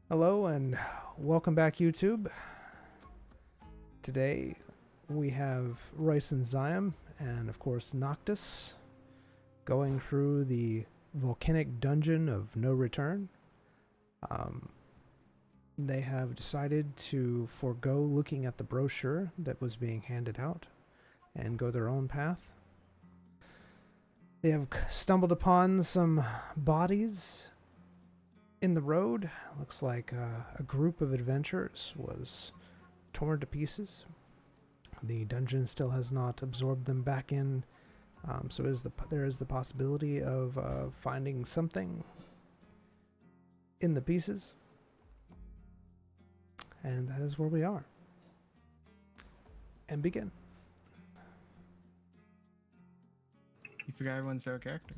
Hello and welcome back, YouTube. Today we have Royce and Zion and of course Noctis going through the volcanic dungeon of no return. They have decided to forego looking at the brochure that was being handed out and go their own path. They have stumbled upon some bodies in the road. Looks like a group of adventurers was torn to pieces. The dungeon still has not absorbed them back in, so there is the possibility of finding something in the pieces. And that is where we are. And begin. You forgot everyone's favorite character.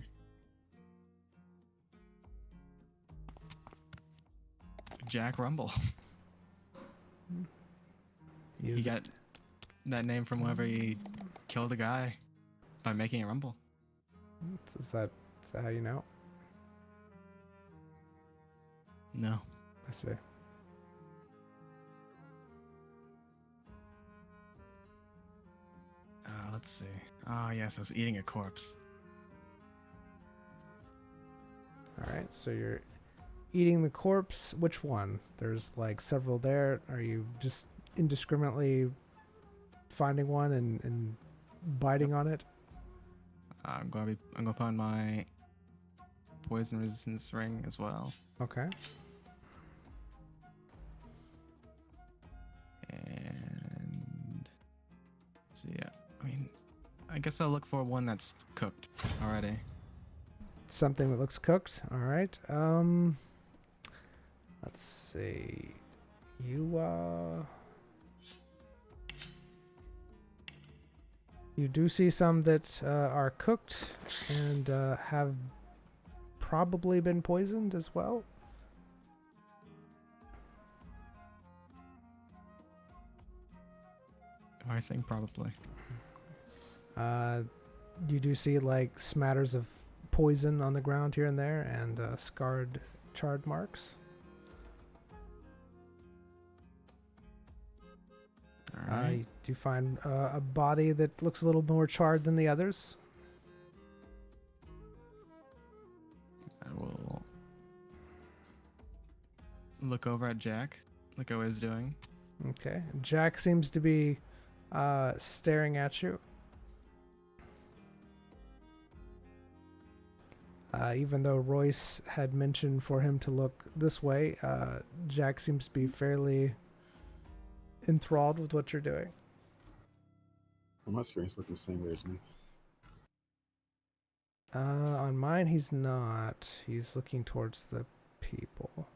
Jack Rumble. He got that name from whenever he killed a guy by making it rumble. Is that how you know? No. I see. Let's see. Oh, yes, I was eating a corpse. Alright, so you're eating the corpse. Which one? There's like several there. Are you just indiscriminately finding one and biting on it? I'm gonna put on my poison resistance ring as well. Okay. And so yeah, I guess I'll look for one that's cooked already. Something that looks cooked. All right. Let's see. You do see some that are cooked and have probably been poisoned as well. Why am I saying probably? You do see like smatters of poison on the ground here and there, and scarred, charred marks. All right. You do find a body that looks a little more charred than the others. I will look over at Jack, like I was doing. Okay. Jack seems to be staring at you. Even though Royce had mentioned for him to look this way, Jack seems to be fairly enthralled with what you're doing. On my screen's looking the same way as me. On mine, he's not. He's looking towards the people.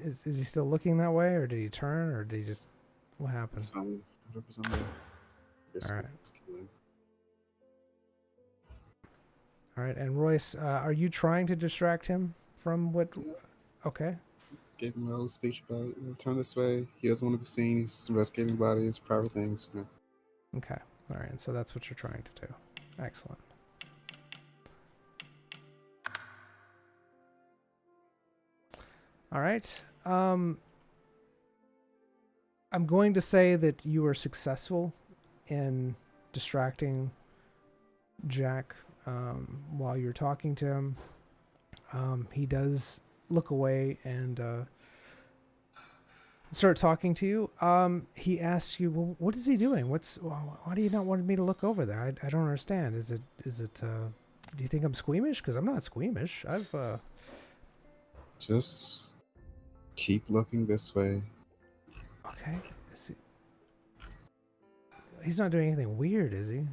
Is he still looking that way, or did he turn, or did he just... What happened? It's fine. 100% there. All right. All right, and Royce, are you trying to distract him from what... Yeah. Okay. Gave him a little speech about turn this way. He doesn't want to be seen. He's investigating bodies, private things. Okay. All right, so that's what you're trying to do. Excellent. All right. I'm going to say that you were successful in distracting Jack while you're talking to him. He does look away and start talking to you. He asks you, "Well, what is he doing? Why do you not want me to look over there? I don't understand. Is it do you think I'm squeamish? Because I'm not squeamish. Just keep looking this way. Okay. He's not doing anything weird, is he?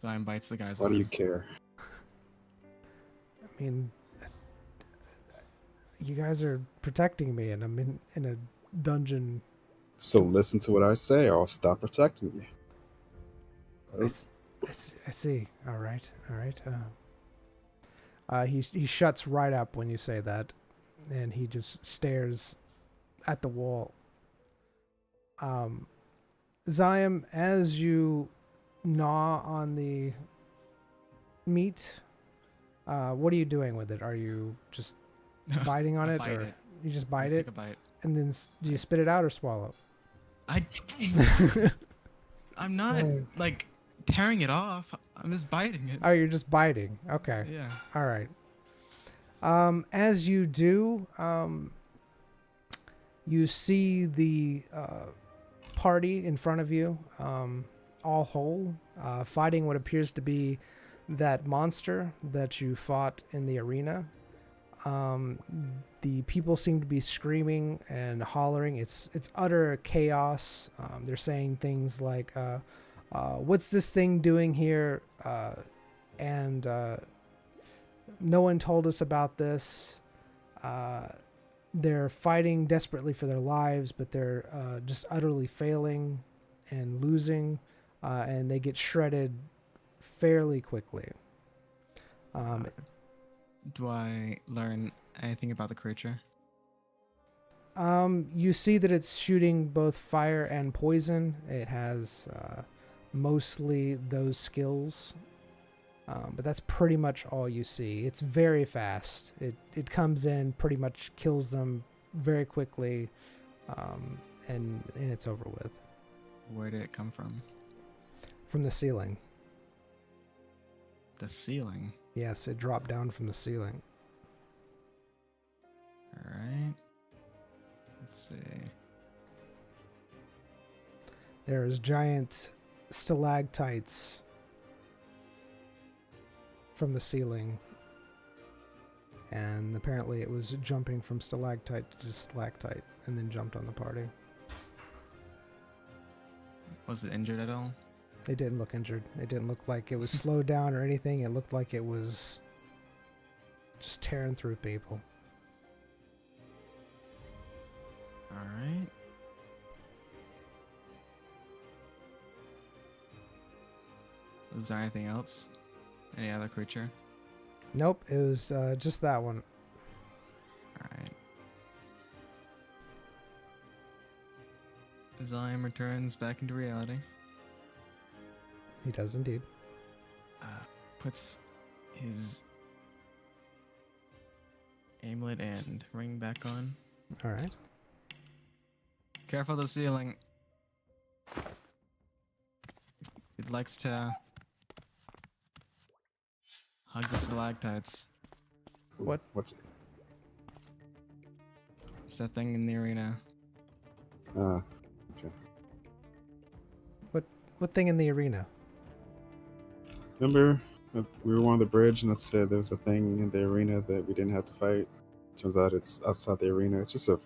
Zion bites the guy's Why do arm. you care? I mean, you guys are protecting me, and I'm in a dungeon. So listen to what I say, or I'll stop protecting you. I see. All right. He shuts right up when you say that, and he just stares at the wall. Zion, as you gnaw on the meat. What are you doing with it? Are you just biting on I it, bite or it. you just bite Let's it take a bite. and then do you spit it out or swallow? I. I'm not Oh. like tearing it off. I'm just biting it. Oh, you're just biting. Okay. Yeah. All right. As you do, you see the party in front of you, all whole, fighting what appears to be that monster that you fought in the arena. The people seem to be screaming and hollering. It's utter chaos. They're saying things like, "What's this thing doing here?" And no one told us about this. They're fighting desperately for their lives, but they're just utterly failing and losing, and they get shredded fairly quickly. Do I learn anything about the creature? You see that it's shooting both fire and poison. It has mostly those skills. But that's pretty much all you see. It's very fast. It comes in, pretty much kills them very quickly, and it's over with. Where did it come from? From the ceiling. The ceiling. Yes, it dropped down from the ceiling. All right. Let's see. There's giant stalactites from the ceiling, and apparently it was jumping from stalactite to stalactite and then jumped on the party. Was it injured at all? It didn't look injured. It didn't look like it was slowed down or anything. It looked like it was just tearing through people. All right. Was there anything else? Any other creature? Nope, it was just that one. All right. Zion returns back into reality. He does indeed. Puts his amulet and ring back on. All right. Careful the ceiling. It likes to hug the stalactites. Ooh, what's it? It's that thing in the arena. Okay. What thing in the arena? Remember, we were on the bridge and it said there was a thing in the arena that we didn't have to fight. Turns out it's outside the arena. It's just a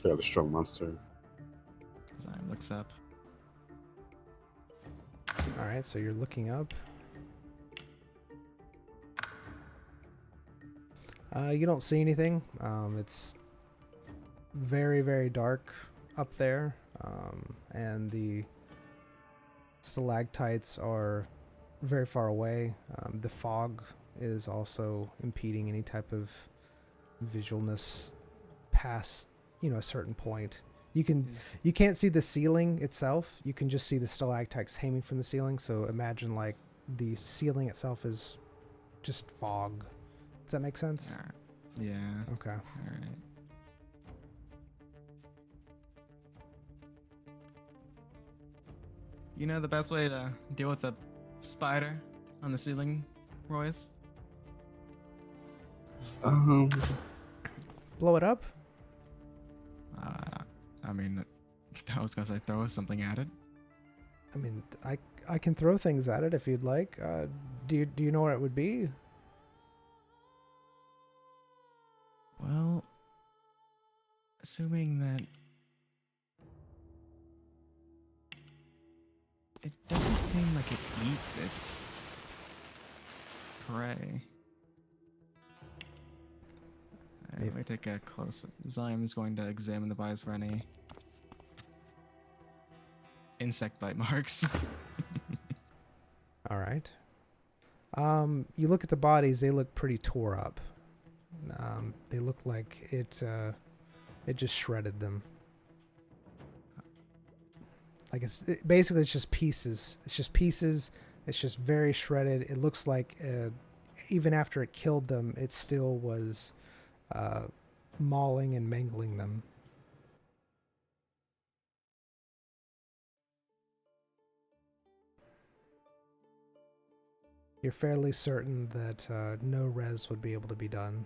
fairly strong monster. Zion looks up. All right, so you're looking up. You don't see anything. It's very, very dark up there, and the stalactites are very far away. The fog is also impeding any type of visualness past, a certain point. You can't see the ceiling itself. You can just see the stalactites hanging from the ceiling. So imagine like the ceiling itself is just fog. Does that make sense? Yeah. Okay. All right. You know the best way to deal with a spider on the ceiling, Royce? Blow it up. I mean, I was gonna say throw something at it. I mean, I can throw things at it if you'd like. Do you know what it would be? Well, assuming that it doesn't seem like it eats its prey. Alright, let me take a close. Zyme is going to examine the bodies for any insect bite marks. All right. You look at the bodies; they look pretty tore up. They look like it just shredded them. Like basically it's just pieces. It's just pieces. It's just very shredded. It looks like even after it killed them, it still was mauling and mangling them. You're fairly certain that no res would be able to be done.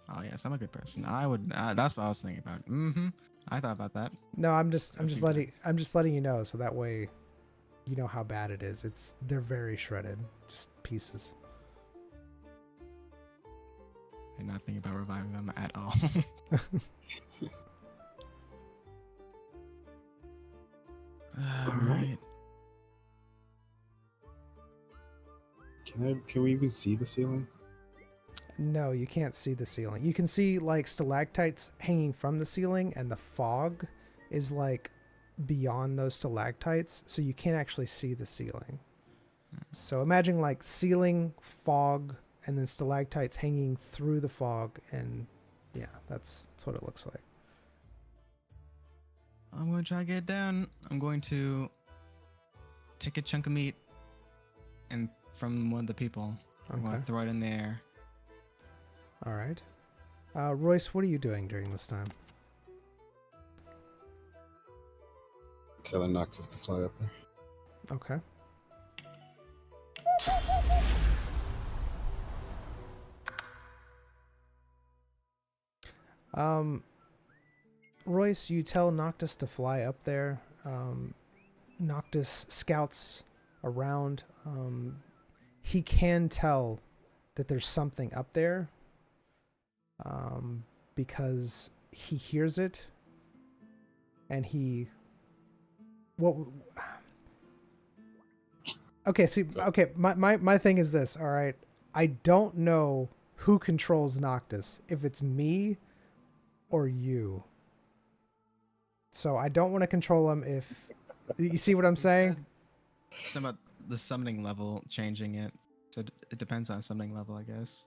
Oh yes, I'm a good person. I would. That's what I was thinking about. Mm-hmm. I thought about that. No, I'm just A few letting times. you know so that way you know how bad it is. They're very shredded, just pieces. I'm not thinking about reviving them at all. All right. Can we even see the ceiling? No, you can't see the ceiling. You can see like stalactites hanging from the ceiling, and the fog is like beyond those stalactites, so you can't actually see the ceiling. So imagine like ceiling, fog, and then stalactites hanging through the fog, and yeah, that's what it looks like. I'm going to try to get it down. I'm going to take a chunk of meat and from one of the people. I'm going Okay. to throw it in the air. All right. Royce, what are you doing during this time? Telling Noctis to fly up there. Okay. Royce, you tell Noctis to fly up there. Noctis scouts around. He can tell that there's something up there because he hears it, and he... What? Okay, see, okay, my thing is this, all right? I don't know who controls Noctis, if it's me or you. So I don't want to control him if... You see what I'm saying? Something about the summoning level changing it. So it depends on summoning level, I guess.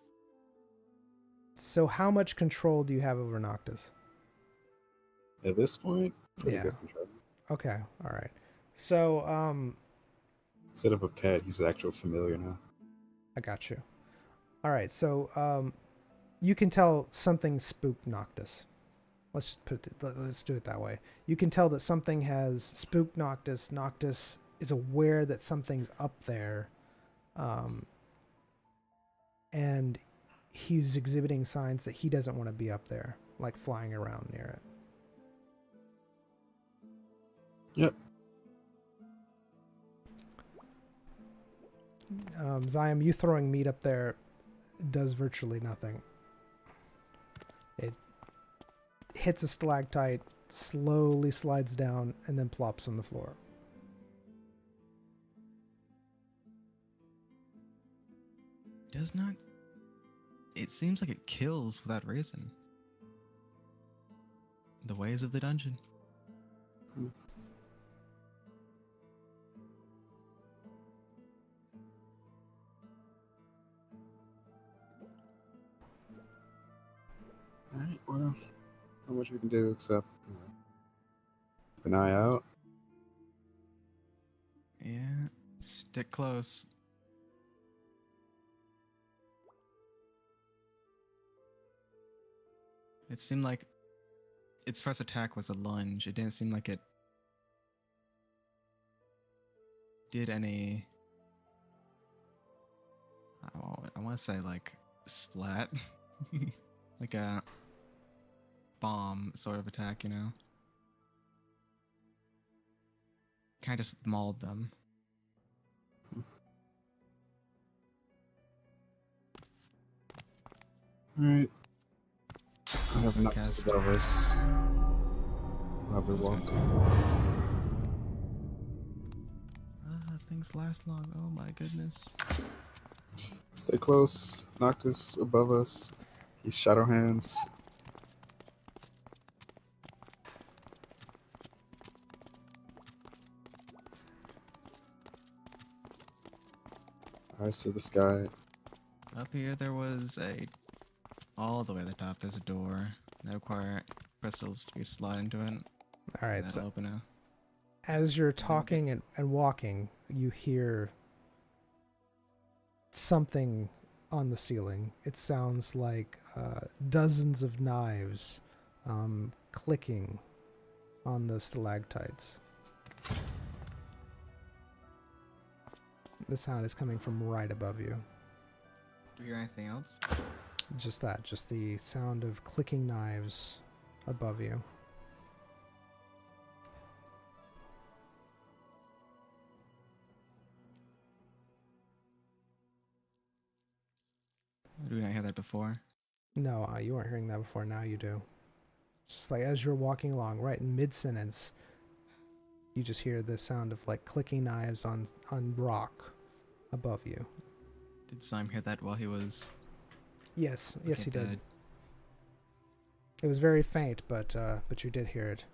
So how much control do you have over Noctis? At this point, pretty Yeah. good control. Okay, all right. So, Instead of a pet, he's an actual familiar now. I got you. All right, so you can tell something spooked Noctis. Let's do it that way. You can tell that something has spooked Noctis. Noctis is aware that something's up there, and he's exhibiting signs that he doesn't want to be up there, like flying around near it. Yep. Zion, you throwing meat up there does virtually nothing. It hits a stalactite, slowly slides down, and then plops on the floor. Does not. It seems like it kills without reason. The ways of the dungeon. Alright, well, not much we can do except keep an eye out. Yeah. Stick close. It seemed like its first attack was a lunge. It didn't seem like it did any... I want to say like splat. Like a bomb sort of attack, you know? Kind of just mauled them. Alright. I have Noctis Cast. above us. Probably walk. Things last long. Oh my goodness. Stay close. Noctis above us. He's shadow hands. I see the sky. Up here there was all the way at the top there's a door. That require crystals to be slid into it. All right, That'll so open a. as you're talking and walking, you hear something on the ceiling. It sounds like dozens of knives clicking on the stalactites. The sound is coming from right above you. Do you hear anything else? Just that, just the sound of clicking knives above you. Or do we not hear that before? No, you weren't hearing that before. Now you do. It's just like as you're walking along, right in mid-sentence, you just hear the sound of like clicking knives on rock above you. Did Syme hear that while he was? Yes, yes, he did. Dead? It was very faint, but you did hear it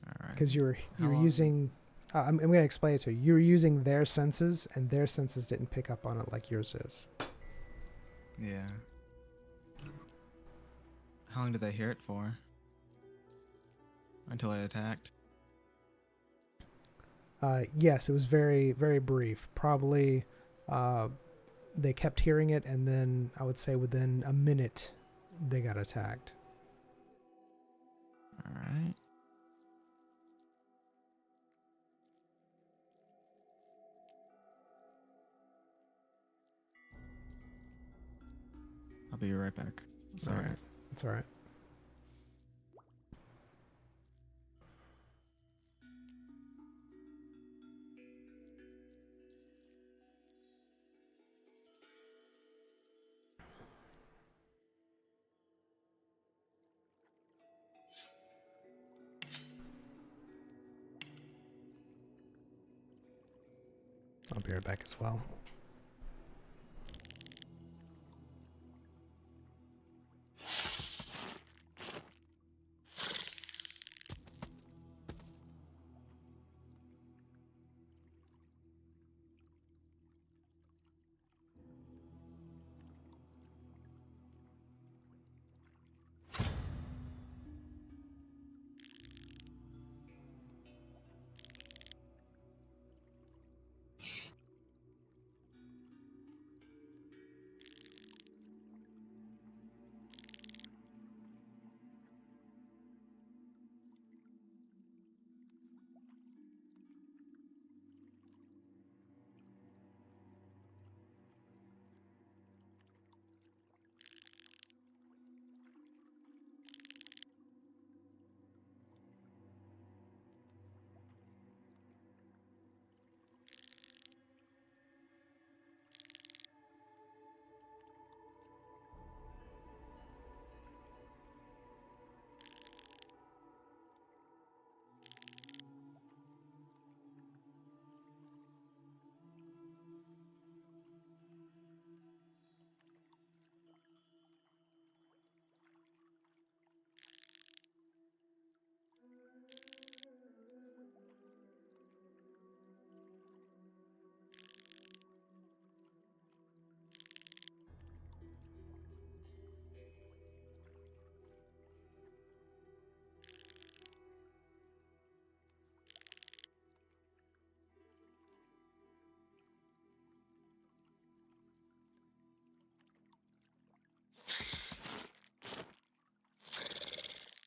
All right. because you were How long- using. I'm going to explain it to you. You were using their senses, and their senses didn't pick up on it like yours is. Yeah. How long did they hear it for? Until it attacked? Yes, it was very, very brief. Probably they kept hearing it, and then I would say within a minute they got attacked. Alright. I'll be right back. Sorry. All right, it's all right. I'll be right back as well.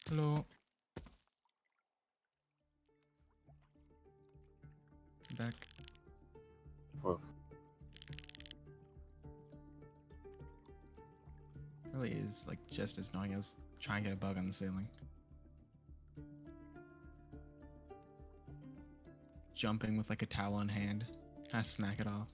Hello. Back. Well, Really is like just as annoying as trying to get a bug on the ceiling. Jumping with like a towel in hand. I smack it off.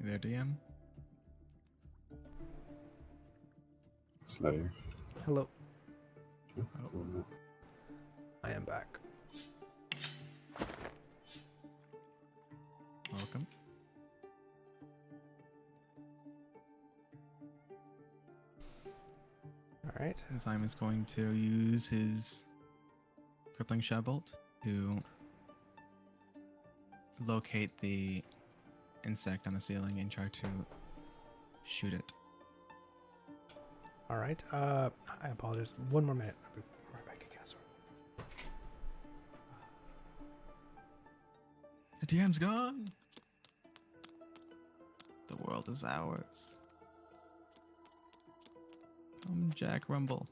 there, DM? It's not here. Hello. Oh. I am back. Welcome. All right. Zyme is going to use his crippling shadbolt to locate the insect on the ceiling and try to shoot it. All right. I apologize. One more minute. I'll be right back again. Sorry. The DM's gone. The world is ours. Come, Jack Rumble.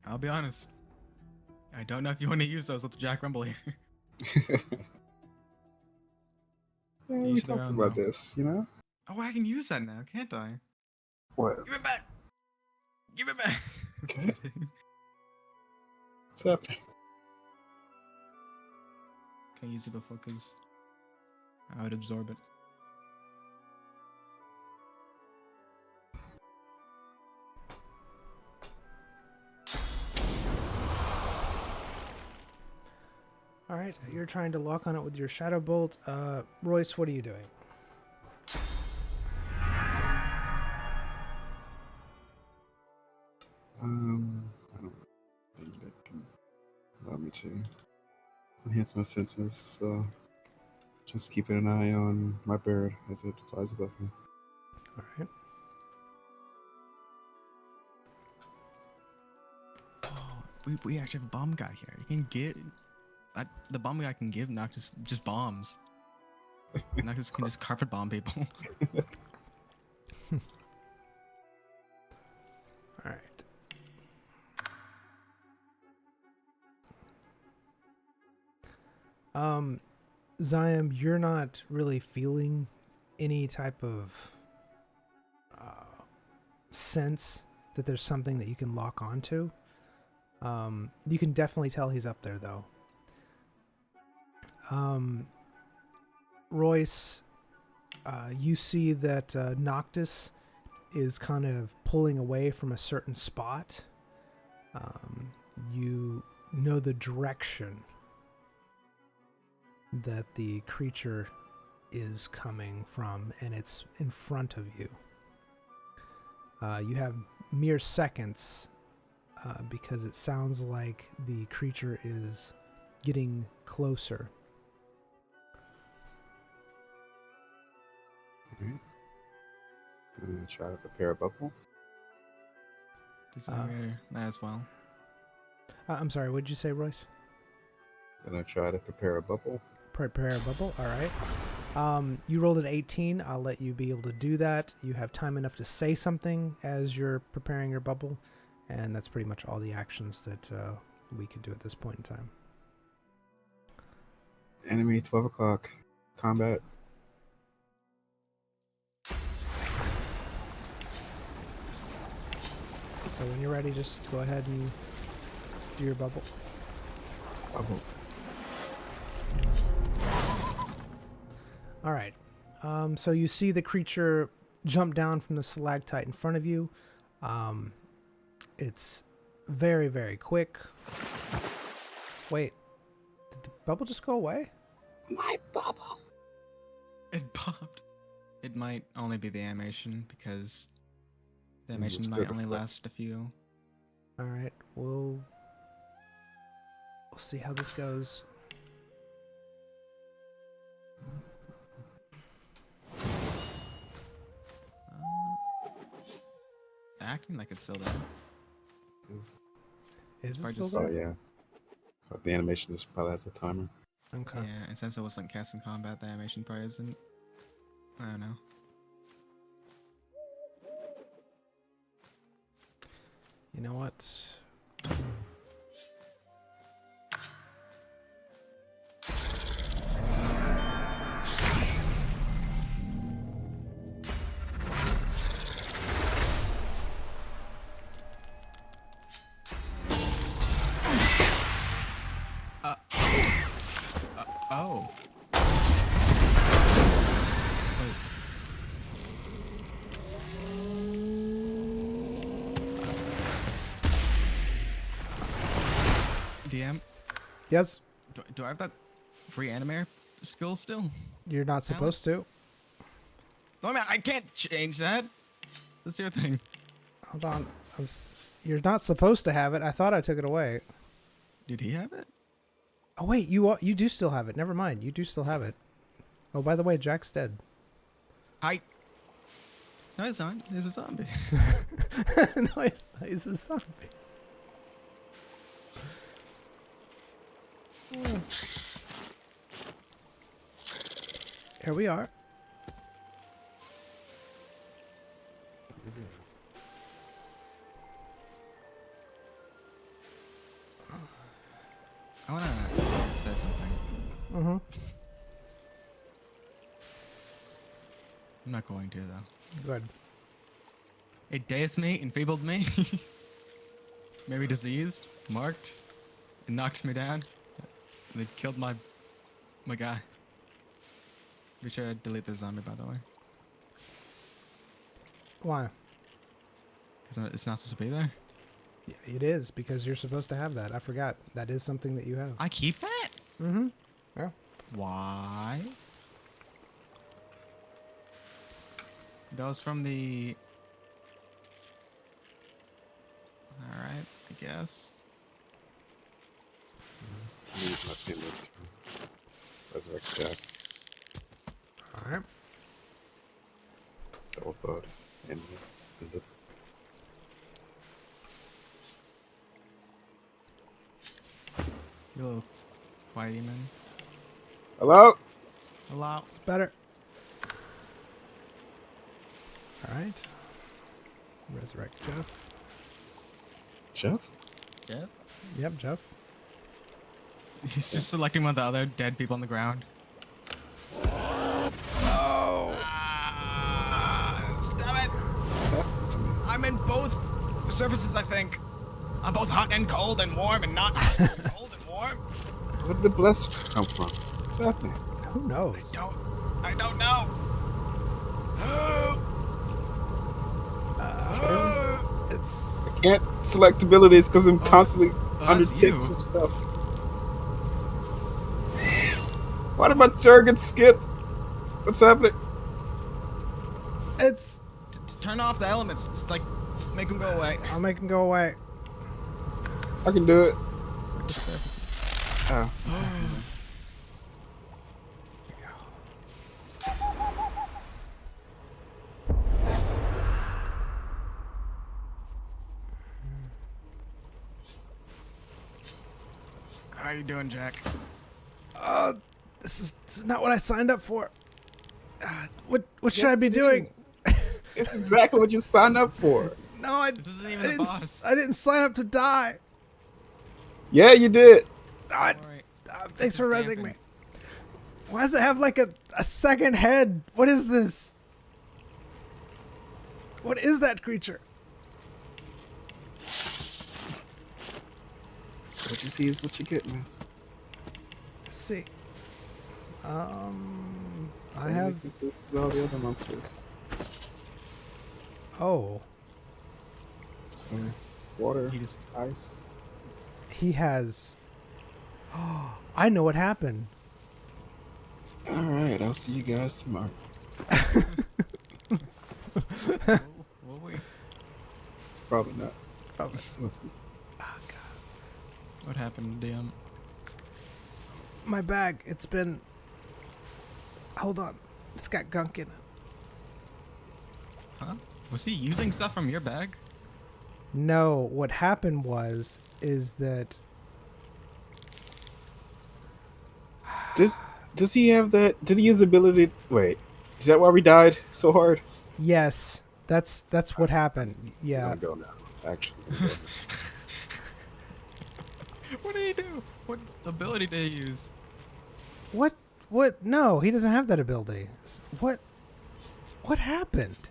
I'll be honest. I don't know if you want to use those with Jack Rumble here. Yeah, we Each their talked own, about though. this, you know? Oh, I can use that now, can't I? What? Give it back! Give it back! Okay. What's happening? Can't use it before because I would absorb it. All right. You're trying to lock on it with your shadow bolt. Royce, what are you doing? I don't think that can allow me to enhance my senses, so just keeping an eye on my bird as it flies above me. All right. Oh, we actually have a bomb guy here. You can get the bomb guy can give Noctis just bombs. Noctis can just carpet bomb people. All right. Ziam, you're not really feeling any type of sense that there's something that you can lock onto. You can definitely tell he's up there, though. Royce, you see that Noctis is kind of pulling away from a certain spot. You know the direction that the creature is coming from, and it's in front of you. You have mere seconds because it sounds like the creature is getting closer. Alright. I'm gonna try to prepare a bubble. Desire that as well. I'm sorry, what did you say, Royce? Gonna try to prepare a bubble. Prepare a bubble, alright. You rolled an 18, I'll let you be able to do that. You have time enough to say something as you're preparing your bubble, and that's pretty much all the actions that we could do at this point in time. Enemy 12 o'clock. Combat. So when you're ready, just go ahead and do your bubble. Bubble. All right. So you see the creature jump down from the stalactite in front of you. It's very, very quick. Wait, did the bubble just go away? My bubble. It popped. It might only be the animation because the animation still might only deflect. last a few. All right, we'll see how this goes. acting like it's still there. Is it Probably still just- Oh there? yeah. But the animation just probably has a timer. Okay. Yeah, and since it wasn't cast in combat, the animation probably isn't. I don't know. You know what? Oh. Wait. DM, Yes, do I have that free animator skill still? you're not supposed to. No, I mean, I can't change that. That's your thing. Hold on. You're not supposed to have it. I thought I took it away. Did he have it? Oh wait, you do still have it. Never mind. You do still have it. Oh, by the way, Jack's dead. No, it's not. There's a zombie. No, he's a zombie. Here we are. I wanna say something. Mm-hmm. I'm not going to though. Good. It dazed me, enfeebled me, maybe diseased, marked, it knocked me down, and it killed my guy. Be sure to delete the zombie, by the way, Why? because it's not supposed to be there. Yeah, it is because you're supposed to have that. I forgot. That is something that you have. I keep that? Mm-hmm. Yeah. Why? That was from the... Alright, I guess. Can use my payment to resurrect Jack. All right. Double thought. And the You little quiet man. Hello? Hello? It's better. All right. Resurrect Jeff. Jeff? Jeff? Yep, Jeff. He's just selecting one of the other dead people on the ground. Oh. Stop it! Happened to me. I'm in both surfaces, I think. I'm both hot and cold and warm and not hot and cold and warm. Where did the bless come from? What's happening? Who knows? I don't know. It's I can't select abilities because I'm constantly that's undertaking you. some stuff. Why did my target skip? What's happening? it's. Turn off the elements. Just like make them go away. I'll make him go away. I can do it. Oh. How you doing, Jack? This is not what I signed up for. What should I be doing? It's exactly what you signed up for. No, I This isn't even I the didn't, boss. I didn't sign up to die. Yeah, you did. Ah, Alright. thanks for resing camping. me. Why does it have like a second head? What is this? What is that creature? What you see is what you get, man. Let's see. I Same have. weaknesses as all the other monsters. Oh, So, water, He just ice. he has. I know what happened. All right, I'll see you guys tomorrow. will we? Probably not. Probably. We'll see. Oh, God. What happened, DM? My bag. It's been. Hold on. It's got gunk in it. Huh? Was he using stuff from your bag? No, what happened is that Does he have that? Did he use the ability? Wait, is that why we died so hard? yes, that's what happened. I'm Yeah. gonna go now. Actually, I'm gonna go now. What did he do? What ability did he use? What? What? No, he doesn't have that ability. What happened?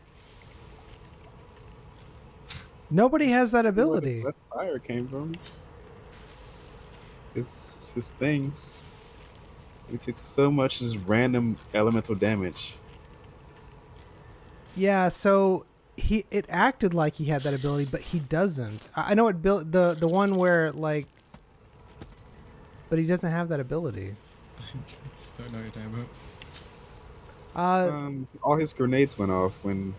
Nobody has that Where the ability. blessed fire came from? His things. He took so much just random elemental damage. Yeah, so it acted like he had that ability, but he doesn't. I know it built the one where like, but he doesn't have that ability. Don't know what you're talking about. All his grenades went off when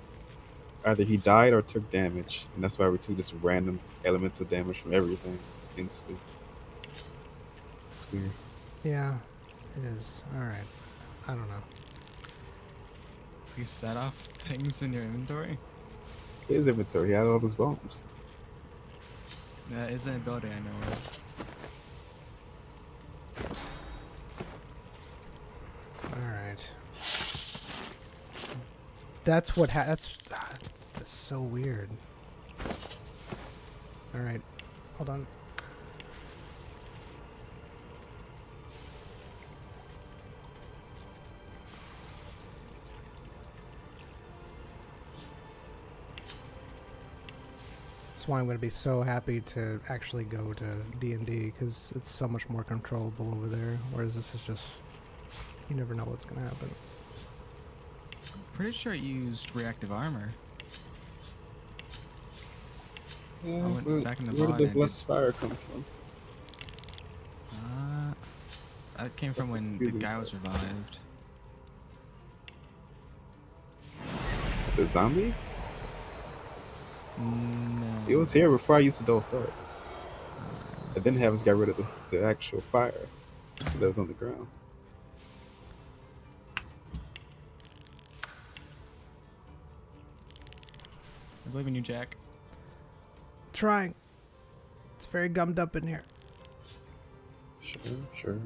either he died or took damage, and that's why we took this random elemental damage from everything instantly. It's weird. Yeah, it is. All right. I don't know. You set off things in your inventory? His inventory, he had all those bombs. That is an ability I know of. All right. That's what that's so weird. All right. Hold on. That's why I'm going to be so happy to actually go to D&D, because it's so much more controllable over there, whereas this is just, you never know what's going to happen. Pretty sure it used reactive armor. Yeah, I went but back in the where VOD did the and blessed fire come from? That came from when the confusing guy part. was revived. The zombie? No. It was here before I used the DOS2. I didn't have us got rid of the actual fire that was on the ground. I believe in you, Jack. Trying. It's very gummed up in here. Sure, sure.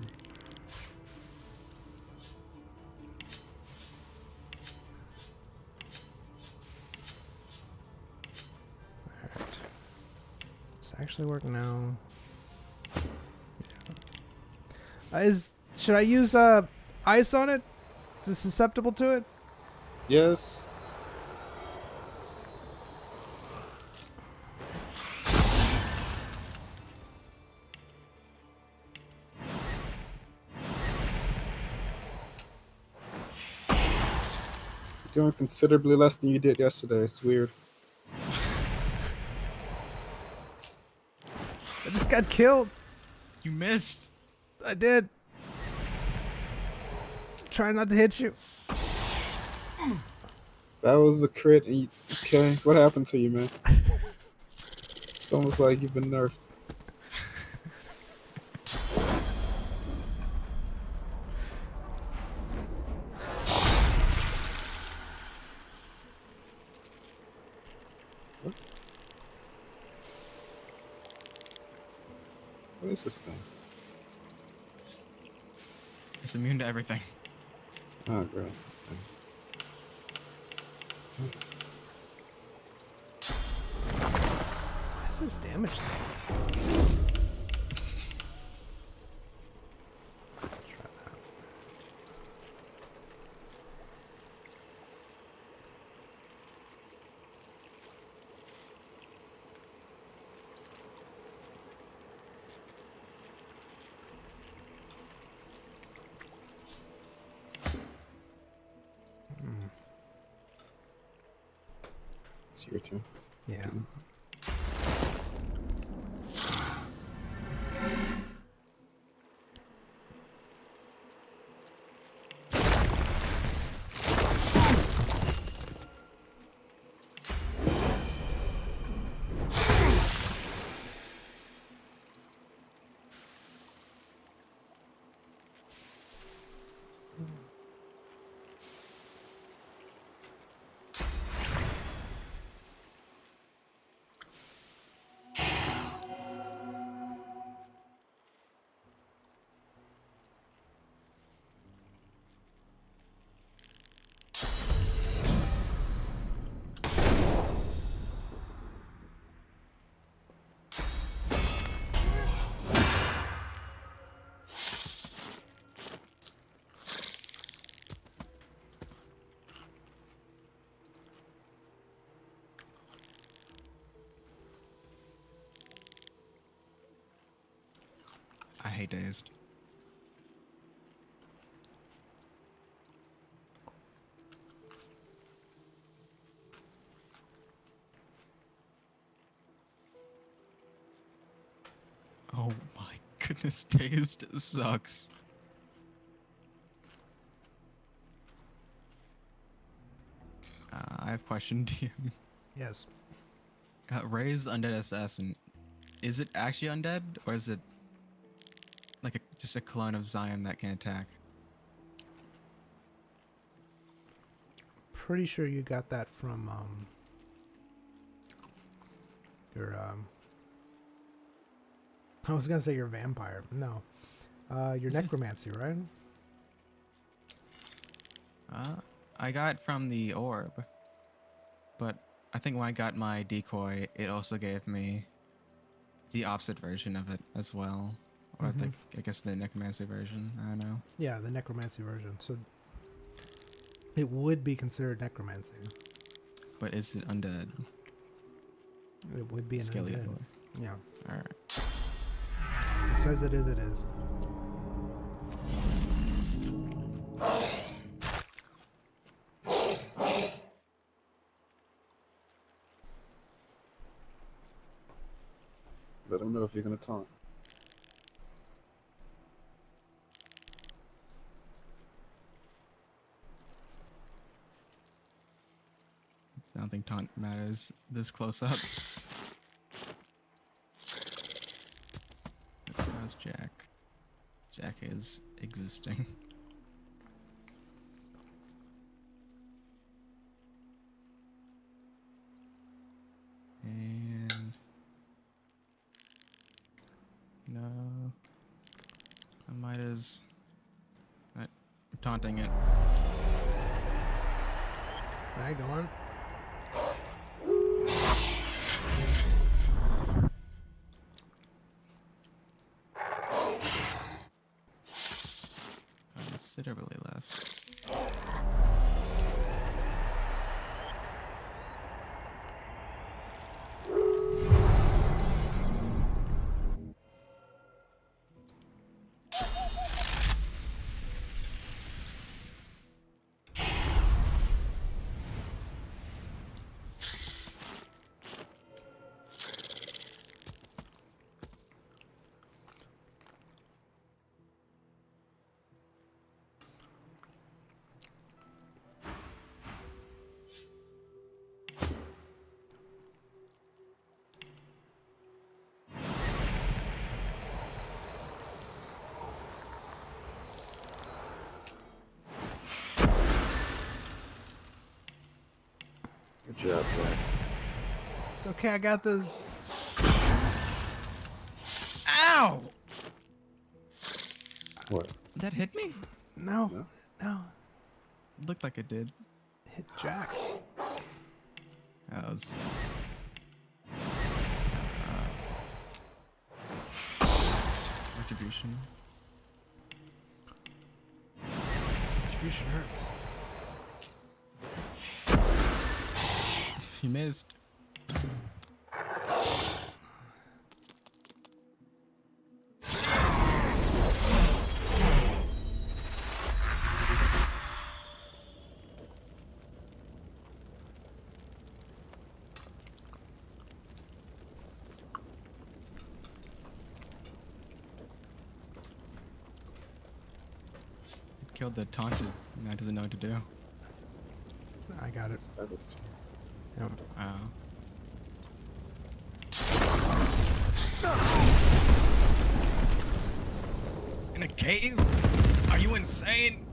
Alright. It's actually working now. Yeah. Should I use ice on it? Is it susceptible to it? Yes. Doing considerably less than you did yesterday. It's weird. I just got killed. You missed. I did. Try not to hit you. That was a crit. And okay, what happened to you, man? It's almost like you've been nerfed. What is this thing? It's immune to everything. Oh, great. Why is this damage so much? Try that. It's your turn. Yeah. hate Dazed. Oh my goodness, Dazed sucks. I have a question to you. Yes. Ray's undead assassin. Is it actually undead, or is it like just a clone of Zion that can attack? Pretty sure you got that from your I was gonna say your vampire. No. Your necromancy, right? I got from the orb, but I think when I got my decoy, it also gave me the opposite version of it as well, or I guess the necromancy version. I don't know. Yeah, the necromancy version. So it would be considered necromancy. But is it undead? It would be an Skelly undead. boy. Yeah. All right. It says it is. It is. Let him know if you're gonna taunt. I don't think taunt matters this close up. How's Jack? Jack is existing. And no, I might as I'm taunting it. Right, go on. Considerably less. Good job, Jack. It's okay. I got this. Ow! What? That hit me? No. No? No. Looked like it did. Hit Jack. That was. Retribution. Retribution hurts. You missed. Killed the taunted. Now doesn't know what to do. I got it. That's Yep. In a cave? Are you insane?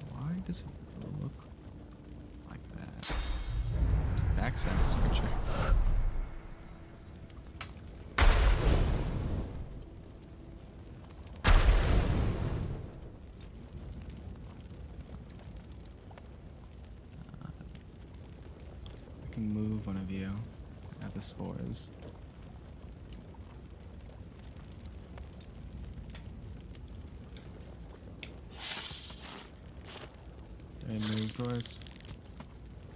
Why does it look like that? Backside this creature. I can move one of you. I have the spores. And move, Royce.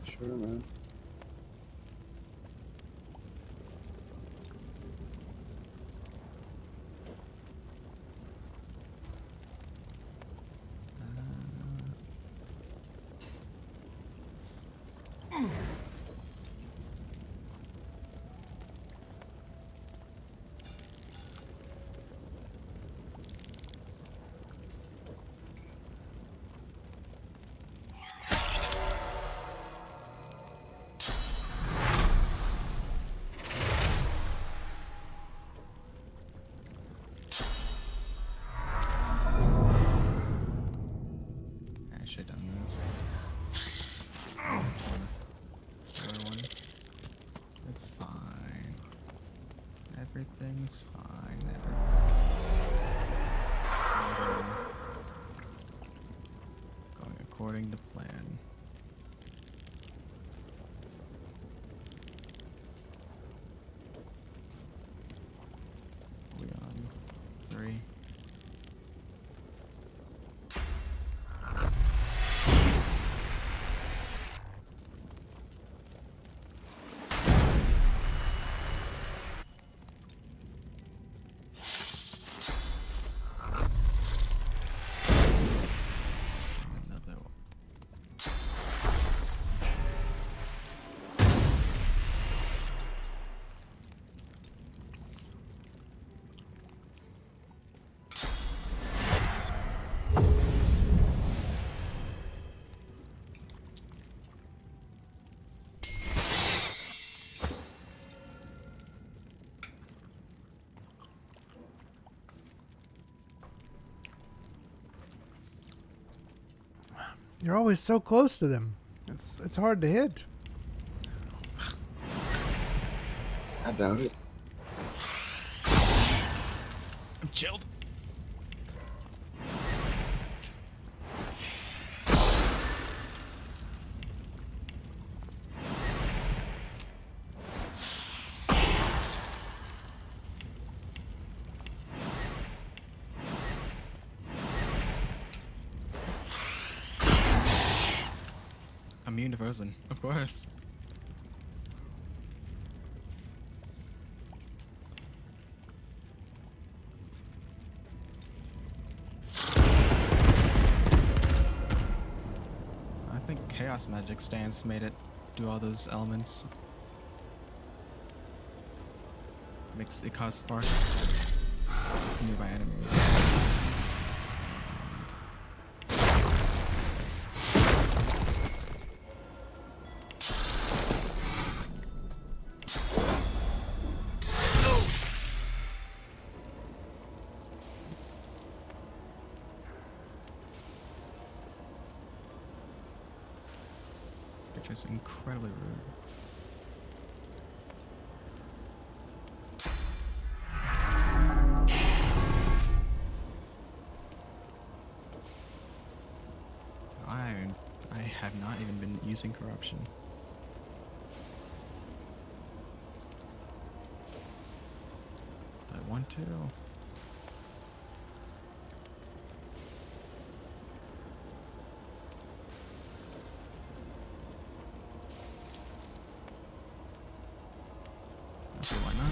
Sure, man. I should have done this. Other one. It's fine. Everything's fine. Going according to plan. We on 3. Another one. You're always so close to them. It's hard to hit. I doubt it. I'm chilled. Immune to frozen, of course. I think Chaos Magic stance made it do all those elements. Makes it cause sparks to nearby enemies. Which is incredibly rude. I have not even been using corruption. I want to. Okay, why not?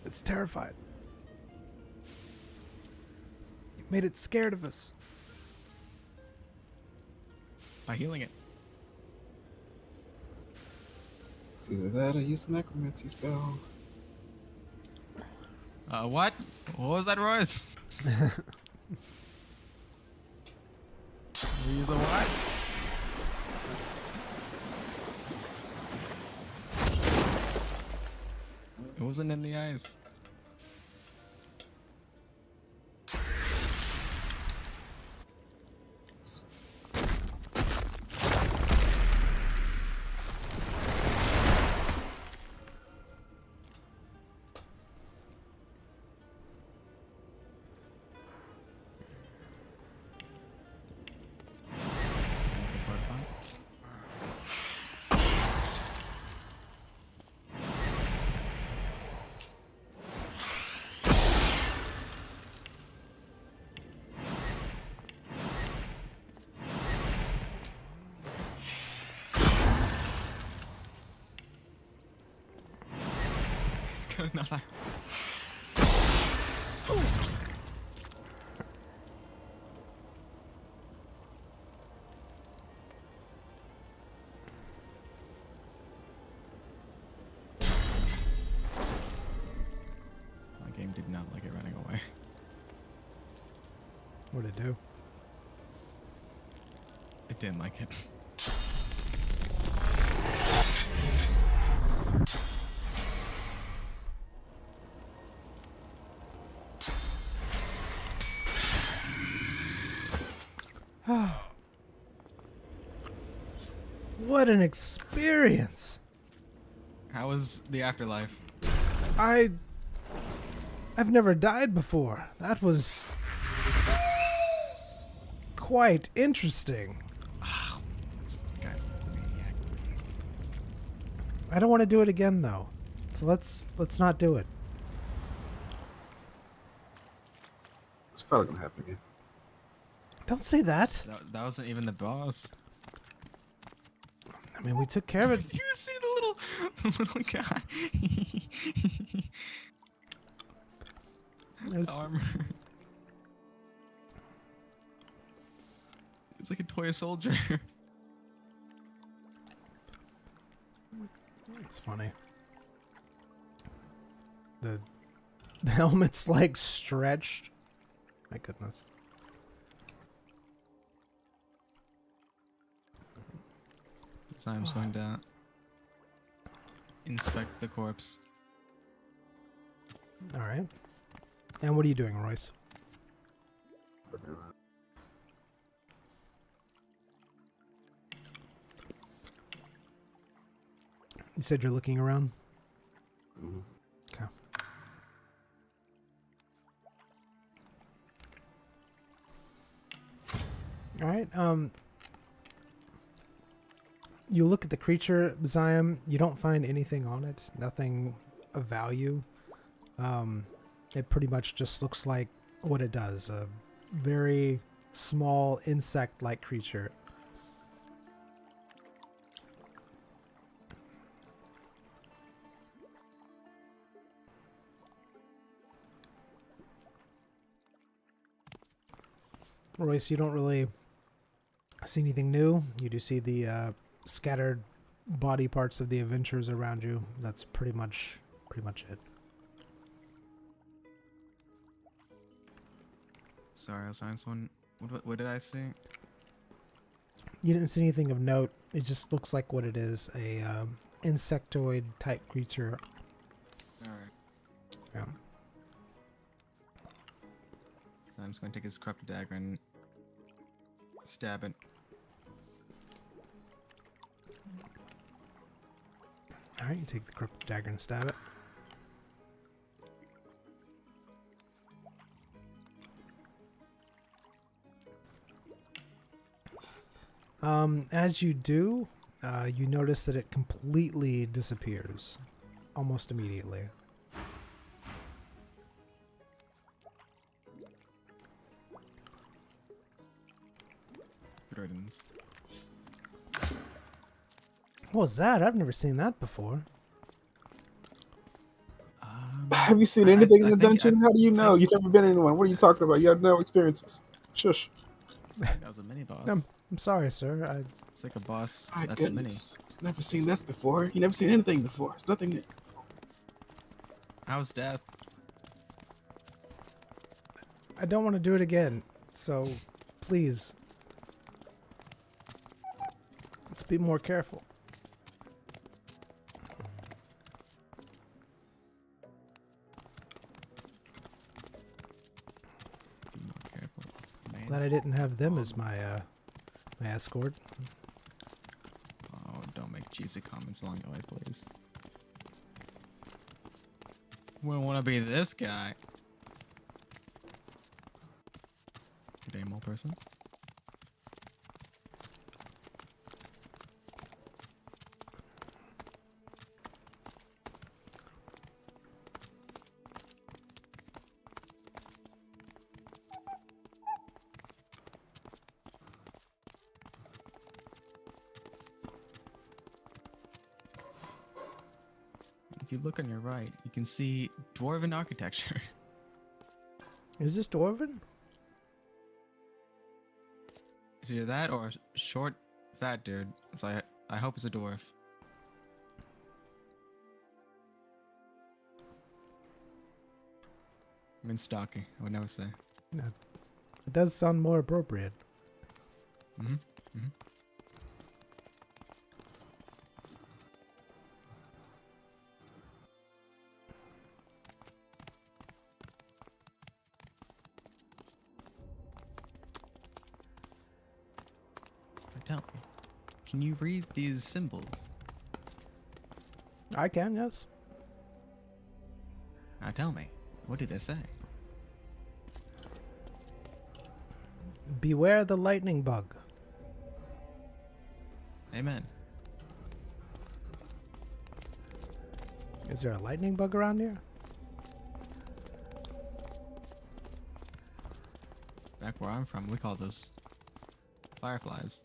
It's terrified. You made it scared of us. By healing it. It's either that or use the necromancy spell. What? What was that, Royce? We use a what? It wasn't in the eyes. Not that. My game did not like it running away. What'd it do? It didn't like it. What an experience! How was the afterlife? I've never died before. That was quite interesting. This guy's a maniac. I don't want to do it again though. So let's not do it. It's probably gonna happen again. Don't say that. That wasn't even the boss. I mean, we took care of it. You see the little guy. There's- Armor. It's like a toy soldier. It's funny. The helmet's like stretched. My goodness. So I'm just going to inspect the corpse. All right. And what are you doing, Royce? You said you're looking around? Mm-hmm. Okay. All right. You look at the creature, Zion. You don't find anything on it. Nothing of value. It pretty much just looks like what it does. A very small insect-like creature. Royce, you don't really see anything new. You do see the scattered body parts of the adventurers around you. That's pretty much it. Sorry, I was trying someone. What did I see? You didn't see anything of note. It just looks like what it is, a insectoid type creature. Alright. Yeah. So I'm just going to take his corrupted dagger and stab it. All right, you take the corrupted dagger and stab it. As you do, you notice that it completely disappears almost immediately. Good riddance. What was that? I've never seen that before. Have you seen I anything in the think dungeon? How do you know? You've never been in one. What are you talking about? You have no experiences. Shush. That was a mini boss. I'm sorry, sir. It's like a boss. My That's a mini. goodness. You've never seen this before. You've never seen anything before. It's nothing new. How's death? I don't want to do it again. So, please, let's be more careful. Be more careful. Man. Glad I didn't have them as my my escort. Oh, don't make cheesy comments along the way, please. We don't want to be this guy. Good aim, old person. if you look on your right, you can see dwarven architecture. Is this dwarven? It's either that or a short, fat dude. So I hope it's a dwarf. I mean, stocky. I would never say. No. It does sound more appropriate. Mm-hmm. Mm-hmm. Tell me, can you read these symbols? I can, yes. Now tell me, what do they say? Beware the lightning bug. Amen. Is there a lightning bug around here? Back where I'm from, we call those fireflies.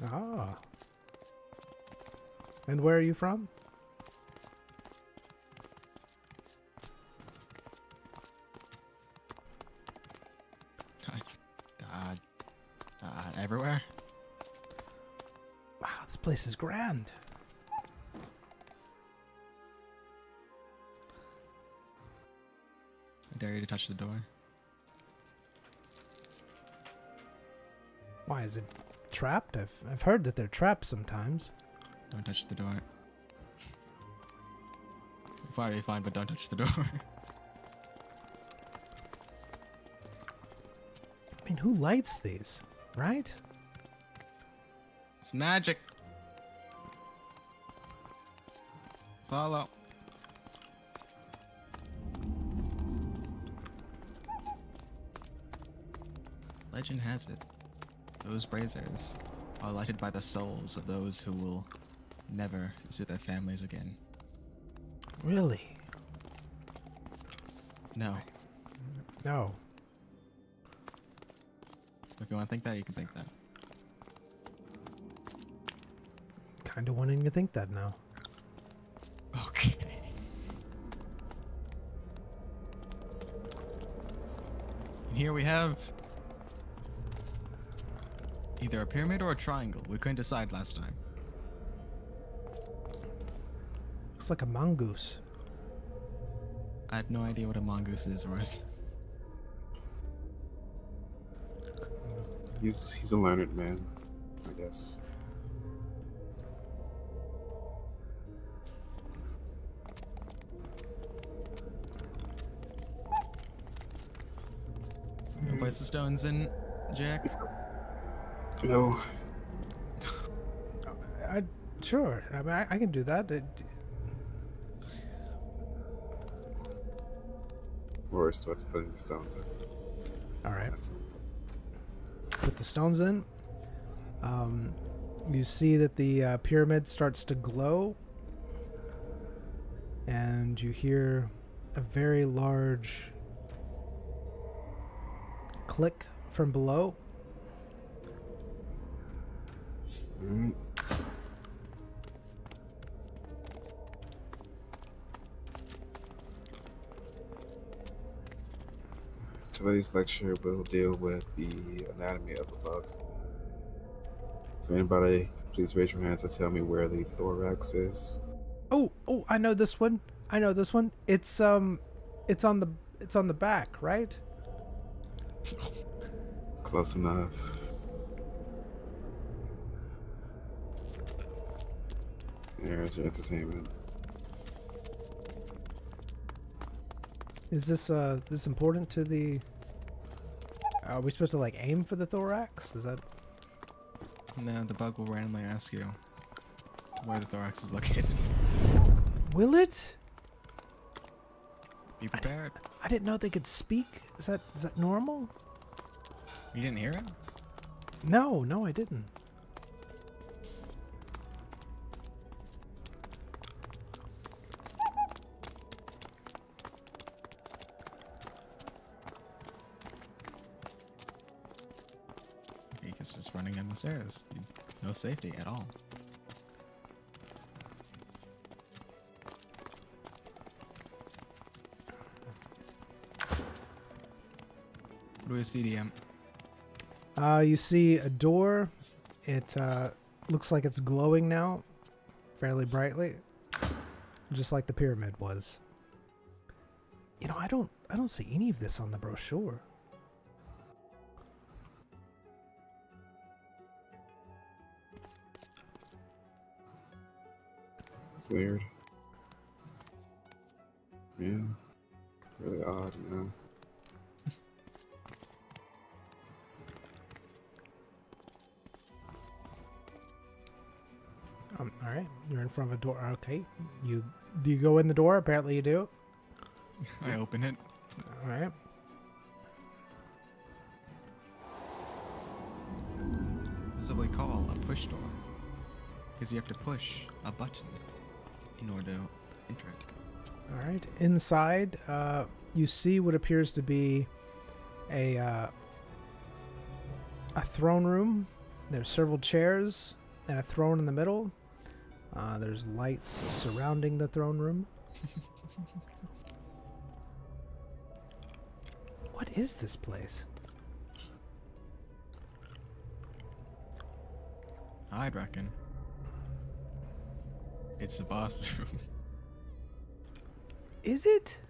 Ah. And where are you from? Everywhere. Wow, this place is grand. I dare you to touch the door. Why is it trapped? I've heard that they're trapped sometimes. Don't touch the door. You'll probably be fine, but don't touch the door. I mean, who lights these, right? It's magic. Follow. Legend has it, those braziers are lighted by the souls of those who will never see their families again. Really? No. No. If you want to think that, you can think that. Kind of wanting to think that now. Okay. And here we have either a pyramid or a triangle. We couldn't decide last time. Looks like a mongoose. I have no idea what a mongoose is, Royce. He's a learned man, I guess. You wanna place the stones in, Jack? No. Sure. I mean, I can do that. Rory starts putting the stones in. All right. Put the stones in. You see that the pyramid starts to glow, and you hear a very large click from below. Mm. Today's lecture will deal with the anatomy of a bug. If anybody, please raise your hands and tell me where the thorax is. Oh, I know this one. It's on the back, right? Close enough. There's your entertainment. Is this important to the? Are we supposed to like aim for the thorax? Is that? No, the bug will randomly ask you where the thorax is located. Will it? Be prepared. I didn't know they could speak. Is that normal? You didn't hear it? No, I didn't. He's just running down the stairs. No safety at all. What do we see, DM? You see a door. It looks like it's glowing now, fairly brightly, just like the pyramid was. You know, I don't see any of this on the brochure. It's weird. Yeah. Really odd, you know. All right, you're in front of a door. Okay, do you go in the door? Apparently, you do. I open it. All right. This is what we call a push door. Because you have to push a button in order to enter it. All right. Inside, you see what appears to be a throne room. There's several chairs and a throne in the middle. There's lights surrounding the throne room. What is this place? I'd reckon it's the boss room. Is it?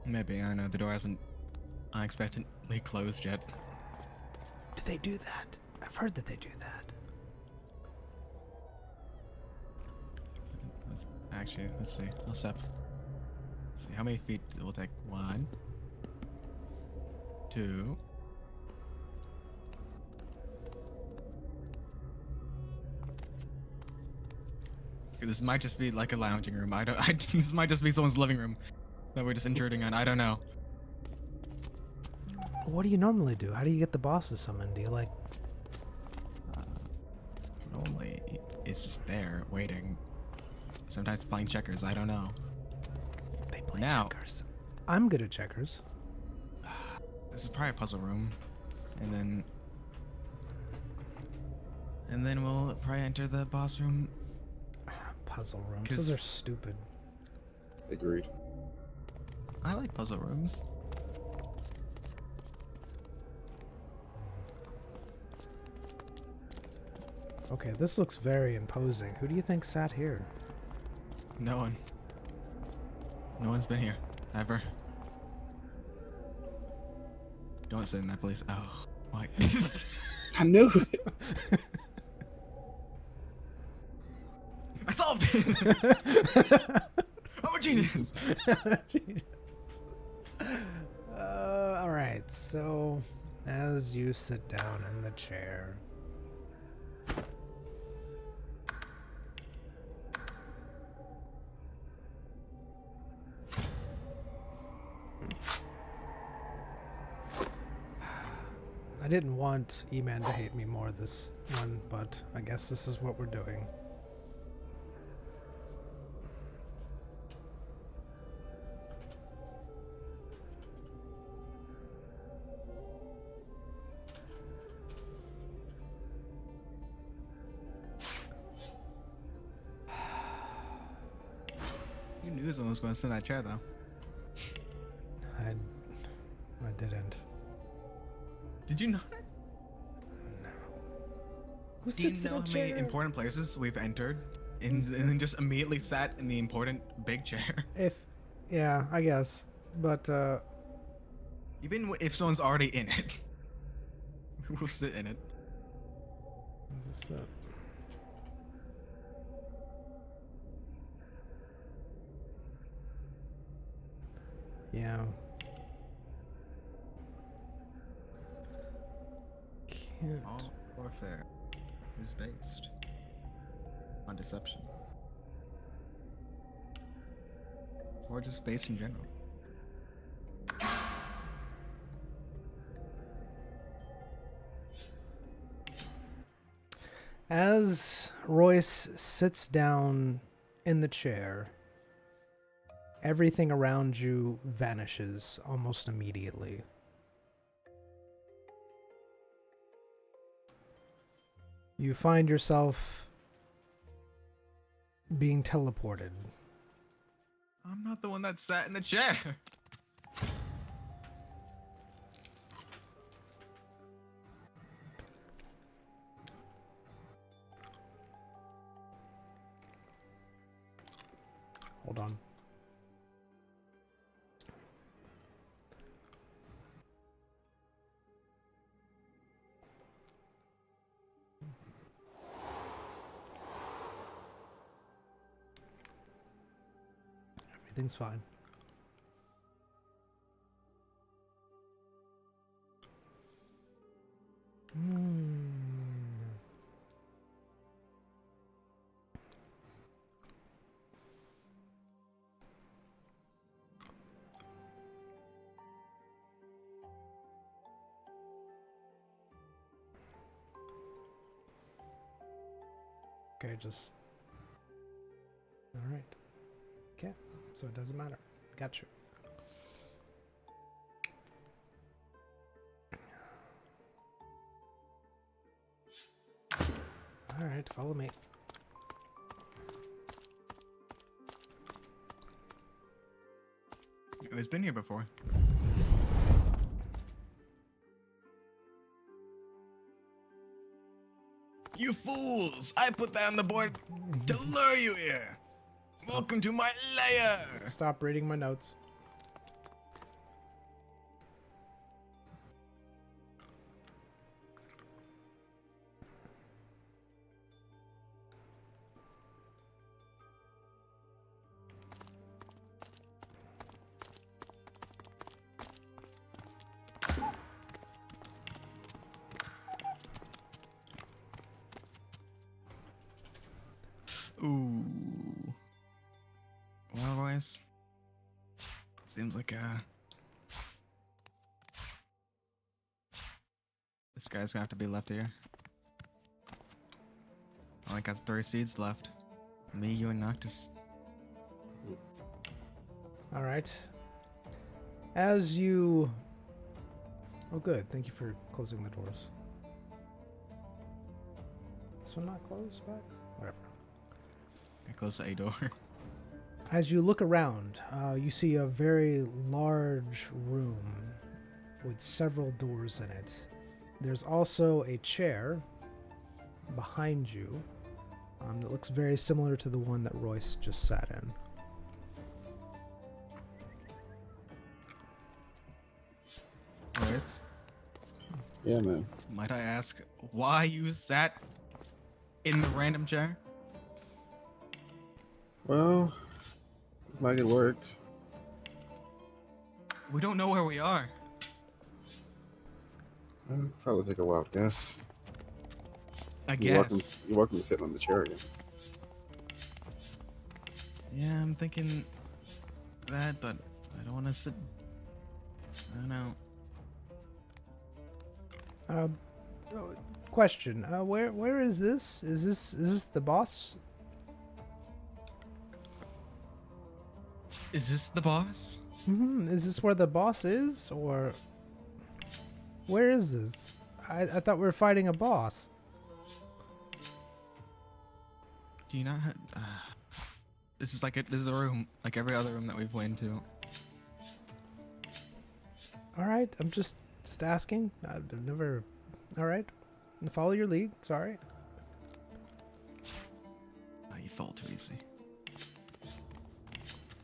Maybe, I don't know. The door hasn't unexpectedly closed yet. Do they do that? I've heard that they do that. Actually, let's see. Let's see how many feet it will take. 1, 2. This might just be like a lounging room. This might just be someone's living room that we're just intruding on. I don't know. What do you normally do? How do you get the bosses summoned? Do you like... Normally, it's just there, waiting. Sometimes playing checkers, I don't know. They play Now. checkers. I'm good at checkers. This is probably a puzzle room. And then we'll probably enter the boss room. Puzzle rooms. 'Cause- Those are stupid. Agreed. I like puzzle rooms. Okay, this looks very imposing. Who do you think sat here? No one. No one's been here. Ever. Don't sit in that place. Oh, my. I knew it. I solved it! I'm a genius! Alright, so as you sit down in the chair, I didn't want E-Man to hate me more this one, but I guess this is what we're doing. You knew someone was going to sit in that chair, though. I didn't. Did you not? No. Who Do you sits in know a how many chair? important places we've entered and then just immediately sat in the important big chair? Yeah, I guess. But, Even if someone's already in it, we'll sit in it. what's this, yeah. Can't. All warfare is based on deception. Or just based in general. As Royce sits down in the chair, everything around you vanishes almost immediately. You find yourself being teleported. I'm not the one that sat in the chair. Hold on. Everything's fine. Okay, just... Alright. Okay, so it doesn't matter. Got you. Alright, follow me. It's been here before. You fools! I put that on the board to lure you here. Welcome to my lair. Stop reading my notes. Ooh. Well, boys. Seems like this guy's gonna have to be left here. I only got 3 seeds left. Me, you, and Noctis. Alright. As you... Oh good, thank you for closing the doors. This one not closed back? Whatever. I closed the A door. As you look around, you see a very large room with several doors in it. There's also a chair behind you that looks very similar to the one that Royce just sat in. Boys, Yeah, man. might I ask why you sat in the random chair? Well, like it worked. We don't know where we are. Probably take a wild guess. I You're welcome, guess. you're welcome to sit on the chair again. Yeah, I'm thinking that, but I don't want to sit. I don't know. Question: where is this? Is this the boss? Is this the boss? Is this where the boss is, or where is this? I thought we were fighting a boss. Do you not have... this is this is a room, like every other room that we've went to. All right, I'm just asking. I've never. All right, follow your lead. Sorry. Oh, you fall too easy.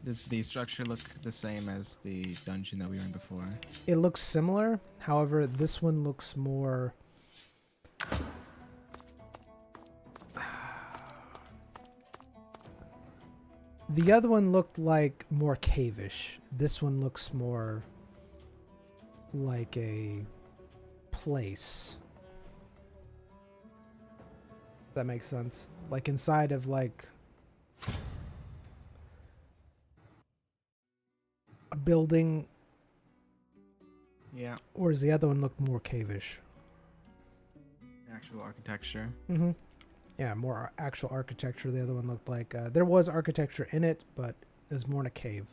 Does the structure look the same as the dungeon that we were in before? It looks similar. However, this one looks more. The other one looked like more cave-ish. This one looks more like a place. That makes sense. Like inside of like a building, Yeah. or does the other one look more cave-ish? Actual architecture. Mm-hmm. Yeah, more actual architecture. The other one looked like there was architecture in it, but it was more in a cave.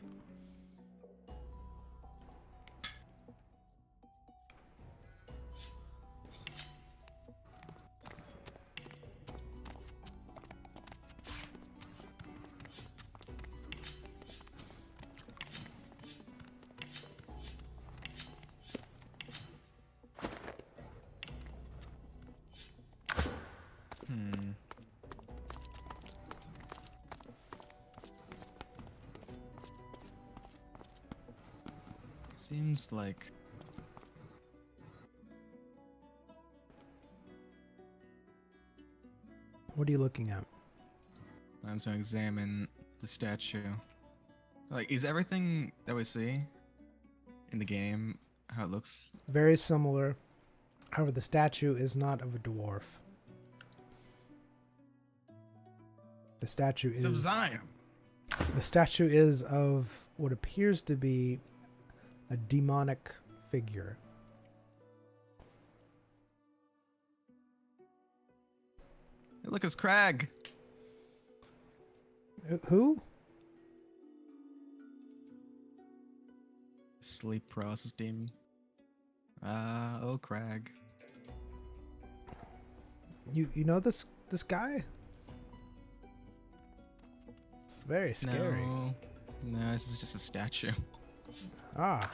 seems like What are you looking at? I'm just gonna examine the statue. Like, is everything that we see in the game how it looks? Very similar. However, the statue is not of a dwarf. The statue It's of is Zion. the statue is of what appears to be a demonic figure. Hey, look, it's Crag. Who? Sleep paralysis demon. Oh, Crag. You know this guy? It's very scary. No, this is just a statue. Ah.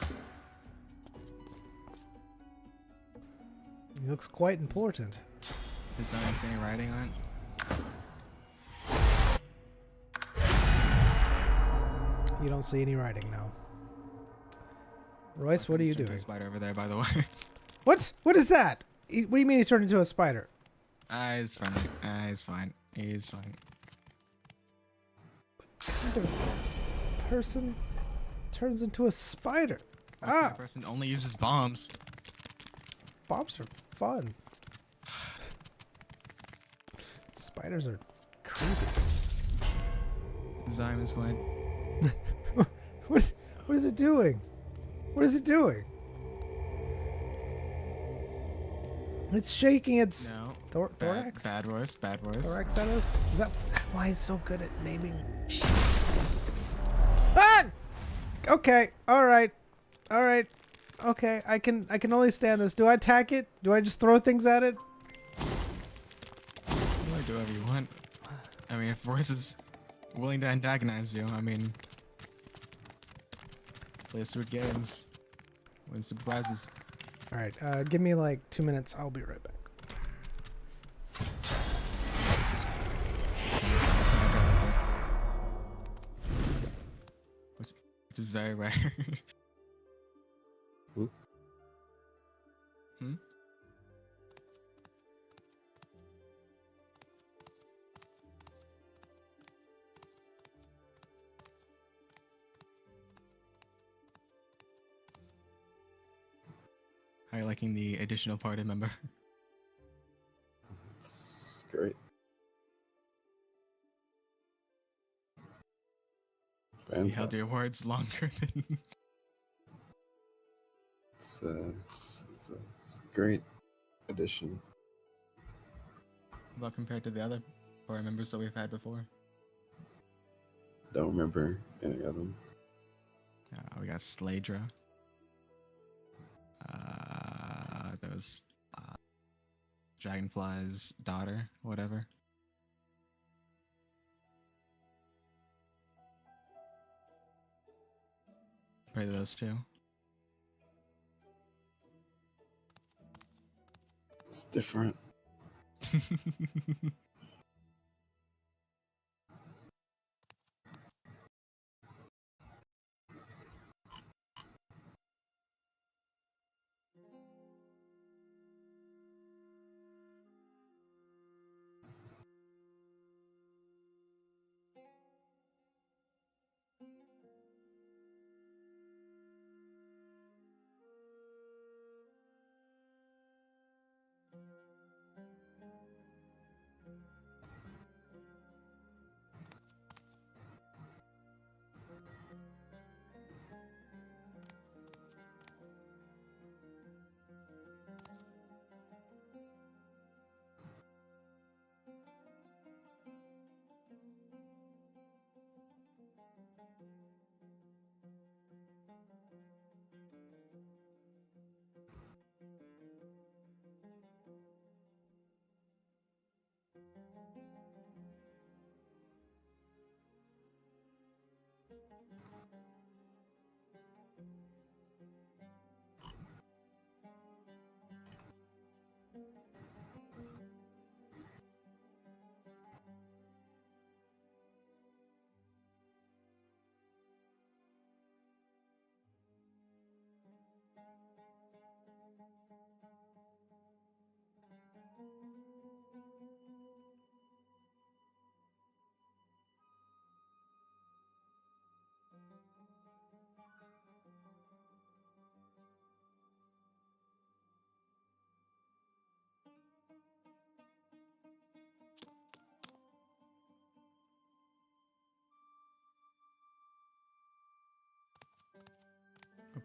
He looks quite important. Does anyone see any writing on it? You don't see any writing now. Royce, what are you Turned into doing? a spider over there, by the way. What? What is that? What do you mean he turned into a spider? He's fine. He's fine. He's fine. What kind of person turns into a spider? What kind Ah! of person only uses bombs. Bombs are fun. Spiders are creepy. Zyman's going. What is it doing? What is it doing? It's shaking its No. thorax. Bad voice. Bad voice. Thorax at us? Is that why he's so good at naming? Ah! Okay. All right. All right. Okay. I can only stand this. Do I attack it? Do I just throw things at it? You can do whatever you want. I mean, if Royce is willing to antagonize you, I mean, play stupid games, win stupid prizes. All right. Give me like 2 minutes. I'll be right back. Which is very rare. Hmm? Hmm? How are you liking the additional party member? It's great. You held Fantastic. your words longer than. It's a great addition. Well, compared to the other party members that we've had before. Don't remember any of them. We got Sladra. That was Dragonfly's daughter, whatever. Probably those two. It's different.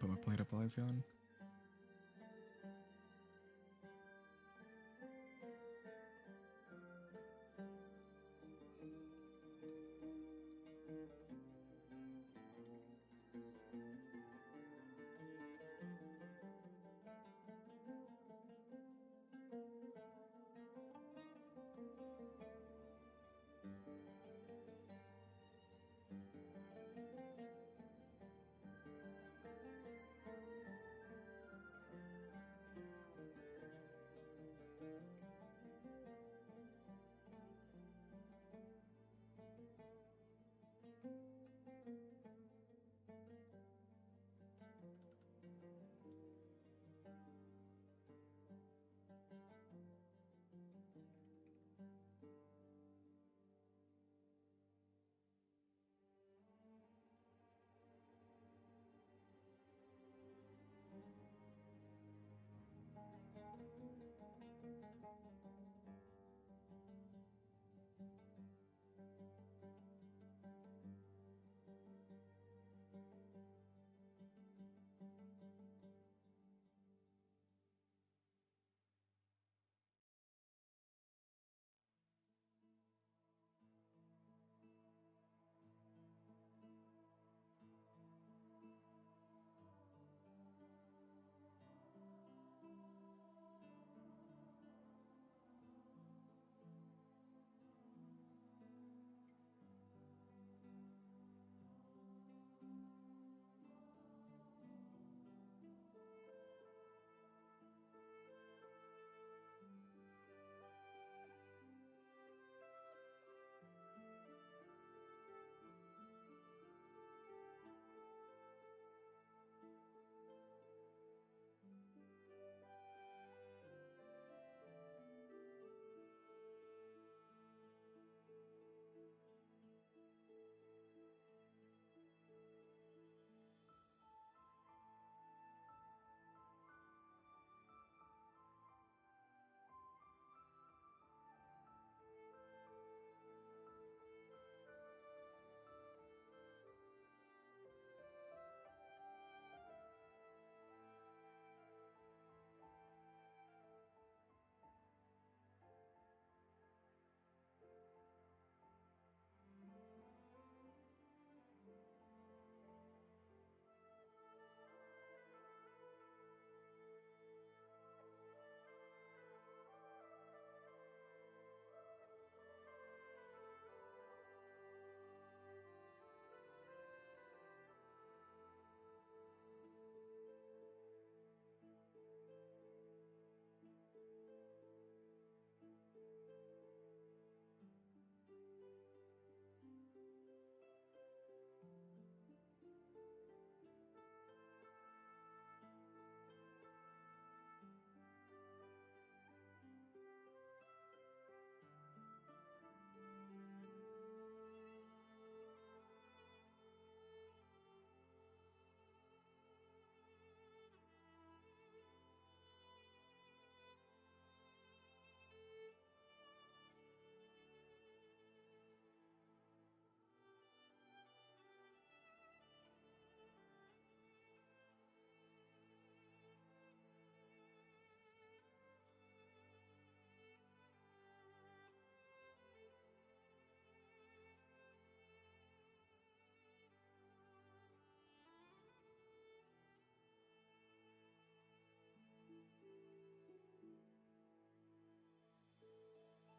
put my plate up while he's gone.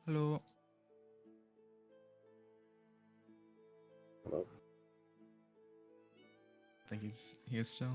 Hello. Hello. I think he's here still.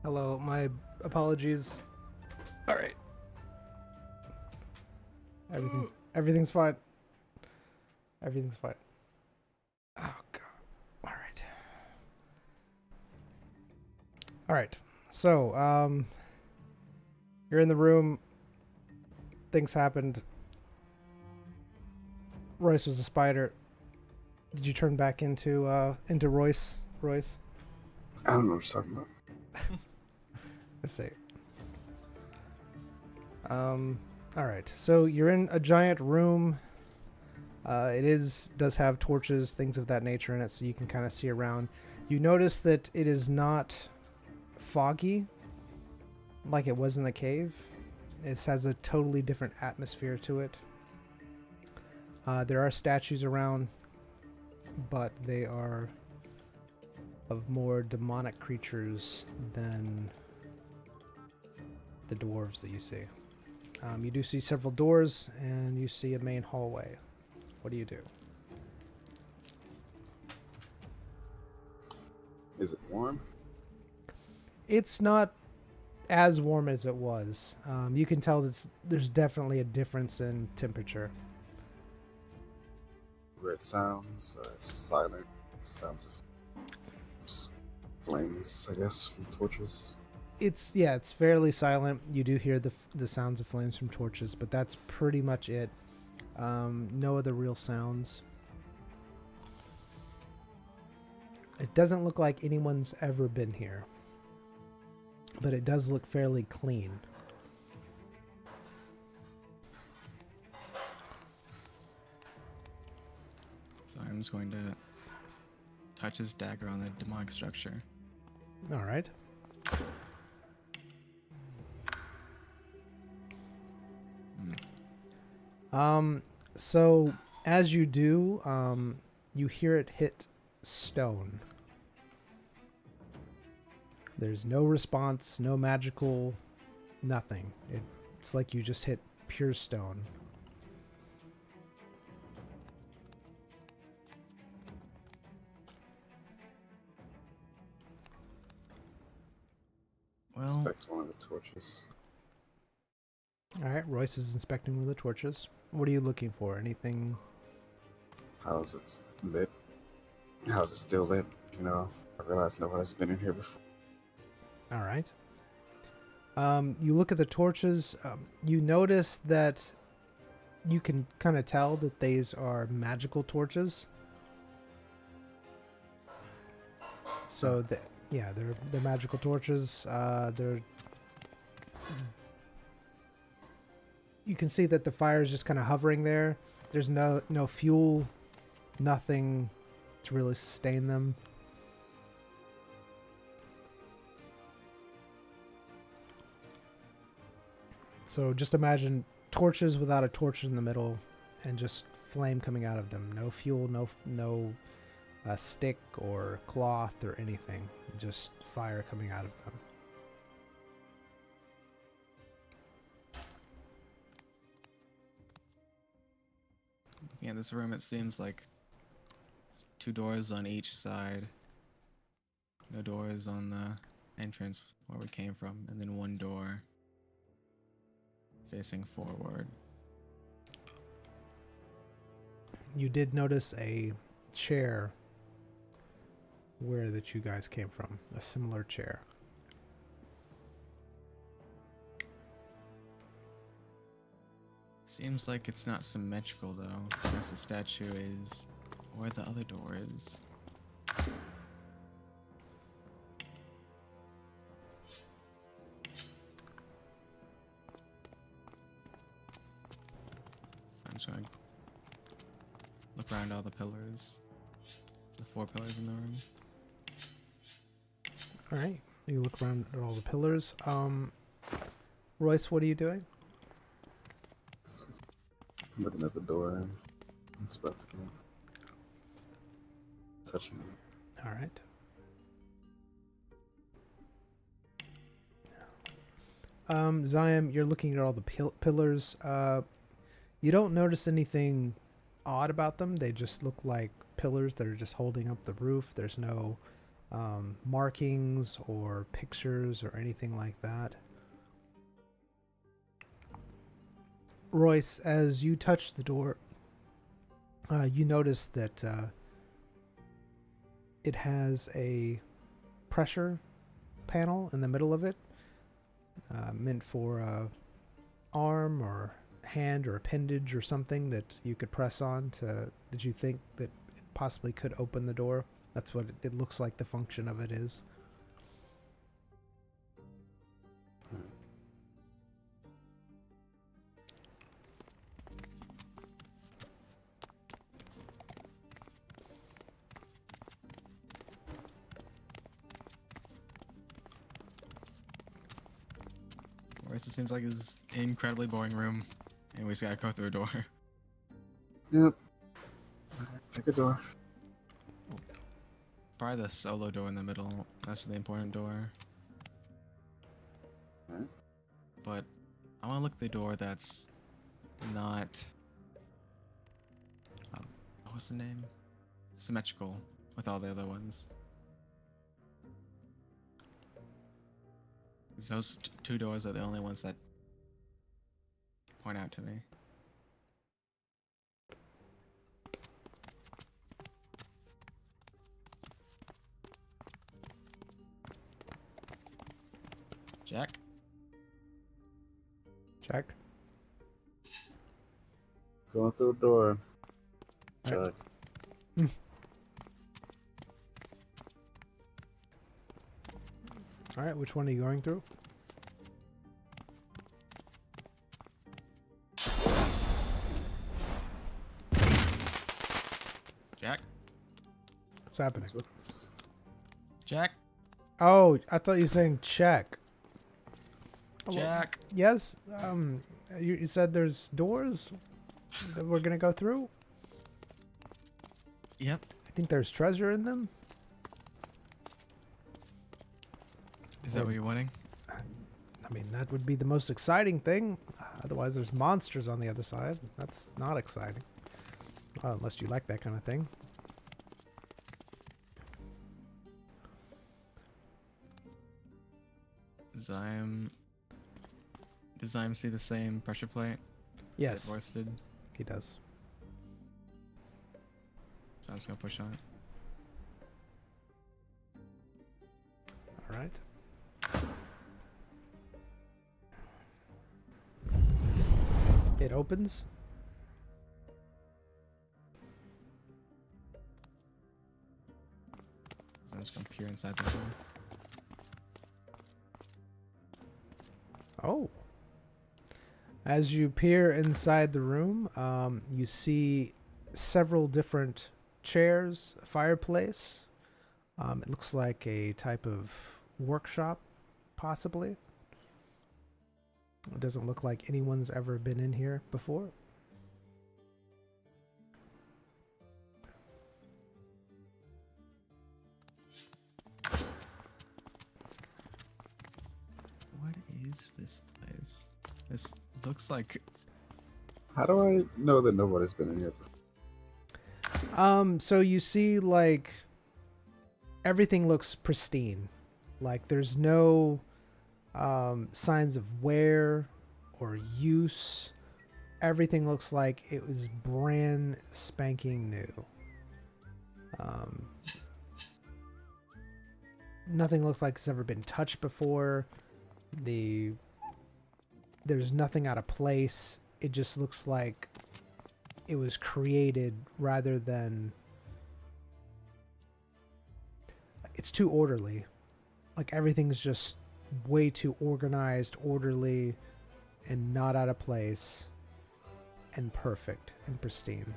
Hello, my apologies. All right. Everything's fine. Everything's fine. Oh god. All right. All right. So, you're in the room. Things happened. Royce was a spider. Did you turn back into Royce? Royce? I don't know what you're talking about. Let's see. All right. So you're in a giant room. It does have torches, things of that nature in it, so you can kind of see around. You notice that it is not foggy like it was in the cave. It has a totally different atmosphere to it. There are statues around, but they are of more demonic creatures than the dwarves that you see. You do see several doors, and you see a main hallway. What do you do? Is it warm? It's not as warm as it was. You can tell there's definitely a difference in temperature. Weird sounds, it's just silent. Sounds of flames, I guess, from torches. It's fairly silent. You do hear the sounds of flames from torches, but that's pretty much it. No other real sounds. It doesn't look like anyone's ever been here, but it does look fairly clean. So I'm just going to touch his dagger on the demonic structure. All right. So as you do, you hear it hit stone. There's no response, no magical, nothing. It's like you just hit pure stone. Well, Inspect one of the torches. All right, Royce is inspecting with the torches. What are you looking for? Anything? How is it lit? How is it still lit? You know, I realize no one has been in here before. All right. You look at the torches. You notice that you can kind of tell that these are magical torches. So, they're magical torches. You can see that the fire is just kind of hovering there. There's no fuel, nothing to really sustain them. So just imagine torches without a torch in the middle, and just flame coming out of them. No fuel, no stick or cloth or anything. Just fire coming out of them. looking at this room, it seems like 2 doors on each side. No doors on the entrance where we came from, and then 1 door facing forward. You did notice a chair where that you guys came from, a similar chair. Seems like it's not symmetrical though, because the statue is where the other door is. I'm just going to look around all the pillars. The 4 pillars in the room. Alright, you look around at all the pillars. Royce, what are you doing? I'm looking at the door and inspecting it. Touching it. Alright. Zion, you're looking at all the pillars. You don't notice anything odd about them. They just look like pillars that are just holding up the roof. There's no markings or pictures or anything like that. Royce, as you touch the door, you notice that it has a pressure panel in the middle of it, meant for a arm or hand or appendage or something that you could press on to, that you think that it possibly could open the door. That's what it looks like the function of it is. Whereas it seems like this incredibly boring room, and we just gotta go through a door. Yep. Pick a door. Probably the solo door in the middle. That's the important door. Alright. But I want to look at the door that's not. What's the name? Symmetrical with all the other ones. 'Cause those two doors are the only ones that point out to me. Jack? Check. Going through the door. Alright. Check. All right, which one are you going through? Jack? What's happening? That's what this- Jack? Oh, I thought you were saying check. Oh, well, Jack? yes. You said there's doors that we're gonna go through. Yep. I think there's treasure in them. Is that what you're wanting? I mean, that would be the most exciting thing. Otherwise, there's monsters on the other side. That's not exciting. Unless you like that kind of thing. Does Zyme see the same pressure plate Yes, that Royce did? he does. So I'm just gonna push on it. All right. It opens. So I'm just gonna peer inside the door. Oh. As you peer inside the room, you see several different chairs, a fireplace. It looks like a type of workshop, possibly. It doesn't look like anyone's ever been in here before. What is this place? This looks like How do I know that nobody's been in here? So you see, like, everything looks pristine. Like, there's no signs of wear or use. Everything looks like it was brand spanking new. Nothing looks like it's ever been touched before. There's nothing out of place. It just looks like it was created rather than... It's too orderly. Like, everything's just way too organized, orderly, and not out of place, and perfect and pristine.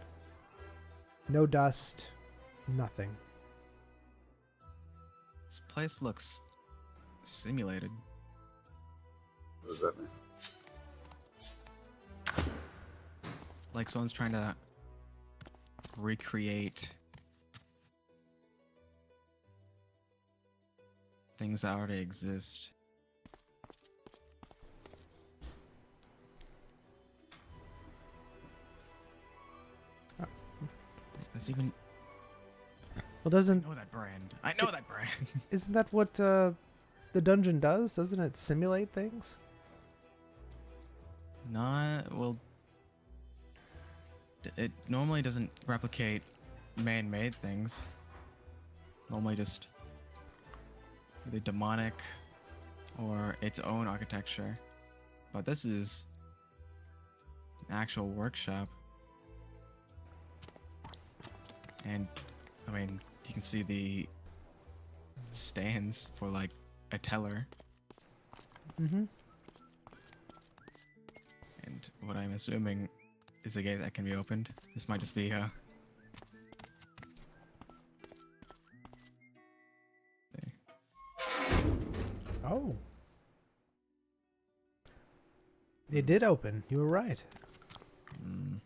No dust, nothing. this place looks simulated. What does that mean? Like someone's trying to recreate things that already exist. That's even Well, I doesn't know that brand. I know that brand. isn't that what the dungeon does? Doesn't it simulate things? Not well. It normally doesn't replicate man-made things. Normally just either demonic or its own architecture. But this is an actual workshop. And I mean, you can see the stands for like a teller. Mm-hmm. And what I'm assuming is a gate that can be opened. This might just be Oh. It did open. You were right. mm,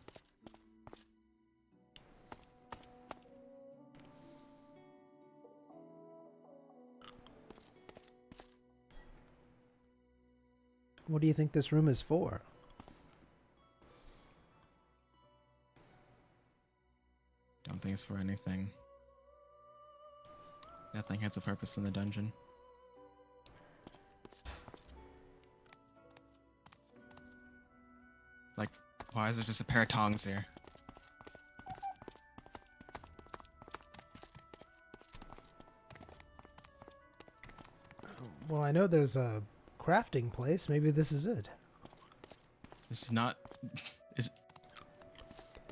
What do you think this room is for? don't think it's for anything. Nothing has a purpose in the dungeon. Like, why is there just a pair of tongs here? Well, I know there's a crafting place. Maybe this is it. It's not. Is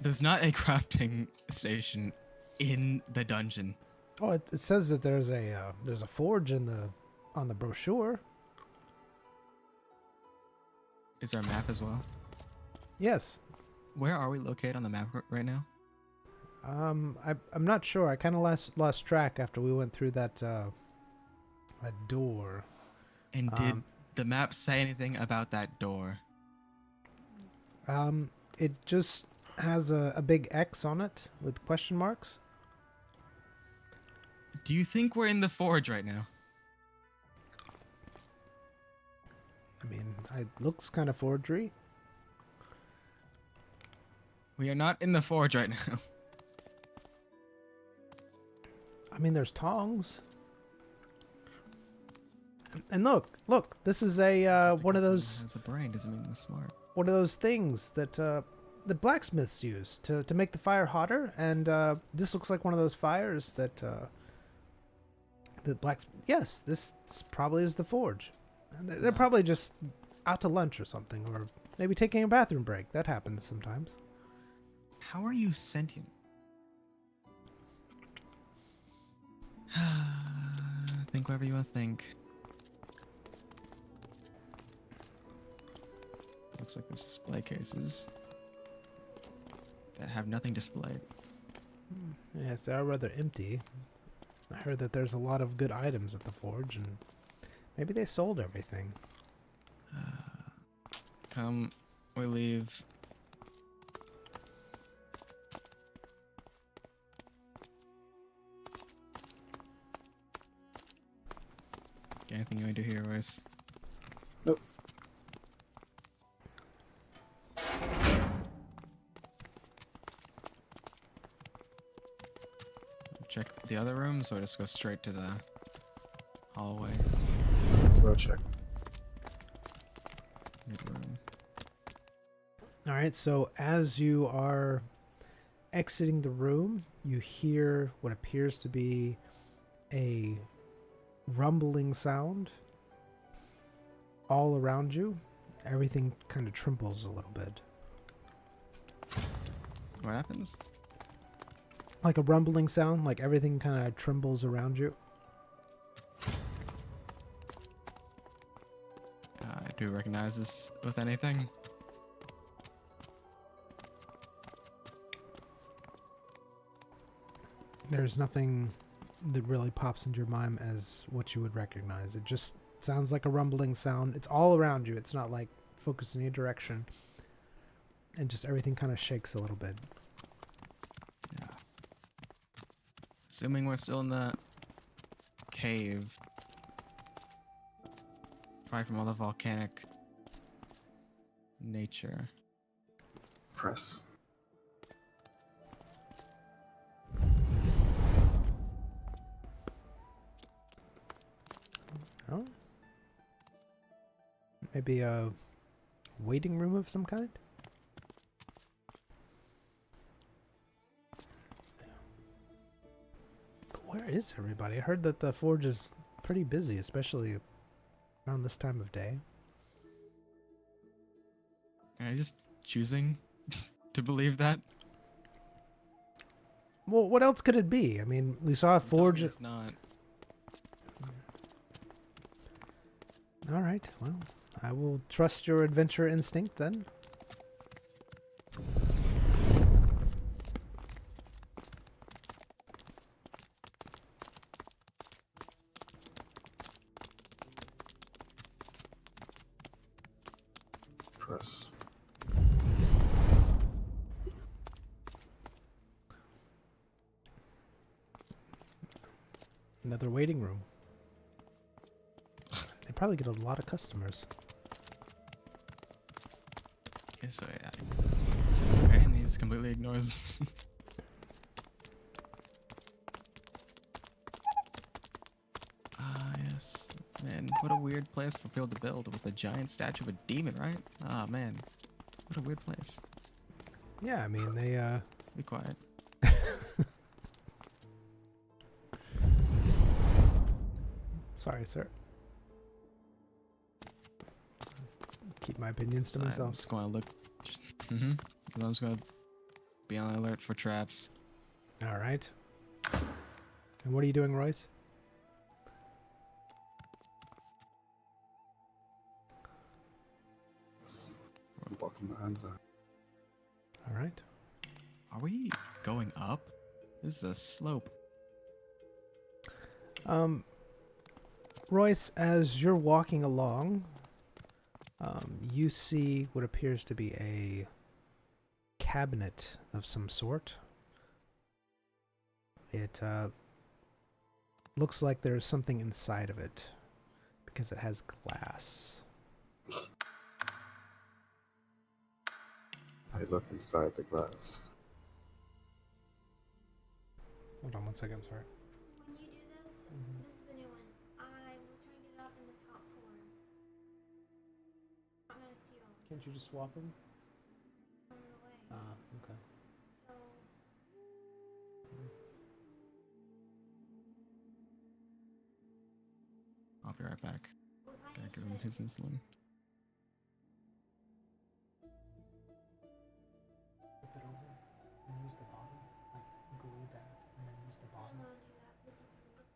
there's not a crafting station in the dungeon. Oh, it says that there's a forge in the on the brochure. Is there a map as well? Yes. Where are we located on the map right now? I'm not sure. I kind of lost track after we went through that door. And did the map say anything about that door? It just has a big X on it with question marks. Do you think we're in the forge right now? I mean, it looks kind of forgery. We are not in the forge right now. I mean, there's tongs. And look, this is a one of those Has a brain doesn't mean they're smart. one of those things that the blacksmiths use to make the fire hotter, and this looks like one of those fires that the yes, this probably is the forge. And they're probably just out to lunch or something, or maybe taking a bathroom break. That happens sometimes. How are you sentient? Think whatever you want to think. Looks like there's display cases that have nothing displayed. Yes, they are rather empty. I heard that there's a lot of good items at the forge, and maybe they sold everything. Come, we leave. Got anything you want to do here, Royce? Nope. Check the other rooms, or just go straight to the hallway? Let's go check. Mid room. All right, so as you are exiting the room, you hear what appears to be a rumbling sound all around you. Everything kind of trembles a little bit. What happens? Like a rumbling sound, like everything kind of trembles around you. Do you recognize this with anything? There's nothing that really pops into your mind as what you would recognize. It just sounds like a rumbling sound. It's all around you. It's not like focused in any direction. And just everything kind of shakes a little bit. Yeah. Assuming we're still in the cave. Probably from all the volcanic nature. Press. Oh. Maybe a waiting room of some kind? But where is everybody? I heard that the forge is pretty busy, especially around this time of day. Am I just choosing to believe that? Well, what else could it be? I mean, we saw a I'm telling forge. you it's not. All right, well, I will trust your adventure instinct then. Press. Another waiting room. They probably get a lot of customers. Okay, so okay, and he just completely ignores. Ah, yes. Man, what a weird place for people to build with a giant statue of a demon, right? Ah, man. What a weird place. Yeah, I mean, they, Be quiet. Sorry, sir. Keep my opinions to I'm myself. just going to look. I'm just going to be on alert for traps. All right. And what are you doing, Royce? I'm walking behind Zion. All right. Are we going up? This is a slope. Royce, as you're walking along, you see what appears to be a cabinet of some sort. It looks like there's something inside of it because it has glass. I look inside the glass. Hold on one second, I'm sorry. When you do this, this is the new one. I will try and get it up in the top floor. I'm gonna seal. Can't you just swap them? Throw it away. Okay. So I'll be right back. what I Gotta give used him to his insulin. Flip it over and use the bottom. Like glue that and then use the I bottom. don't want to do that because you can lift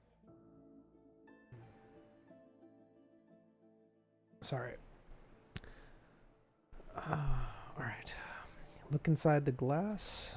it. Sorry. All right. Look inside the glass.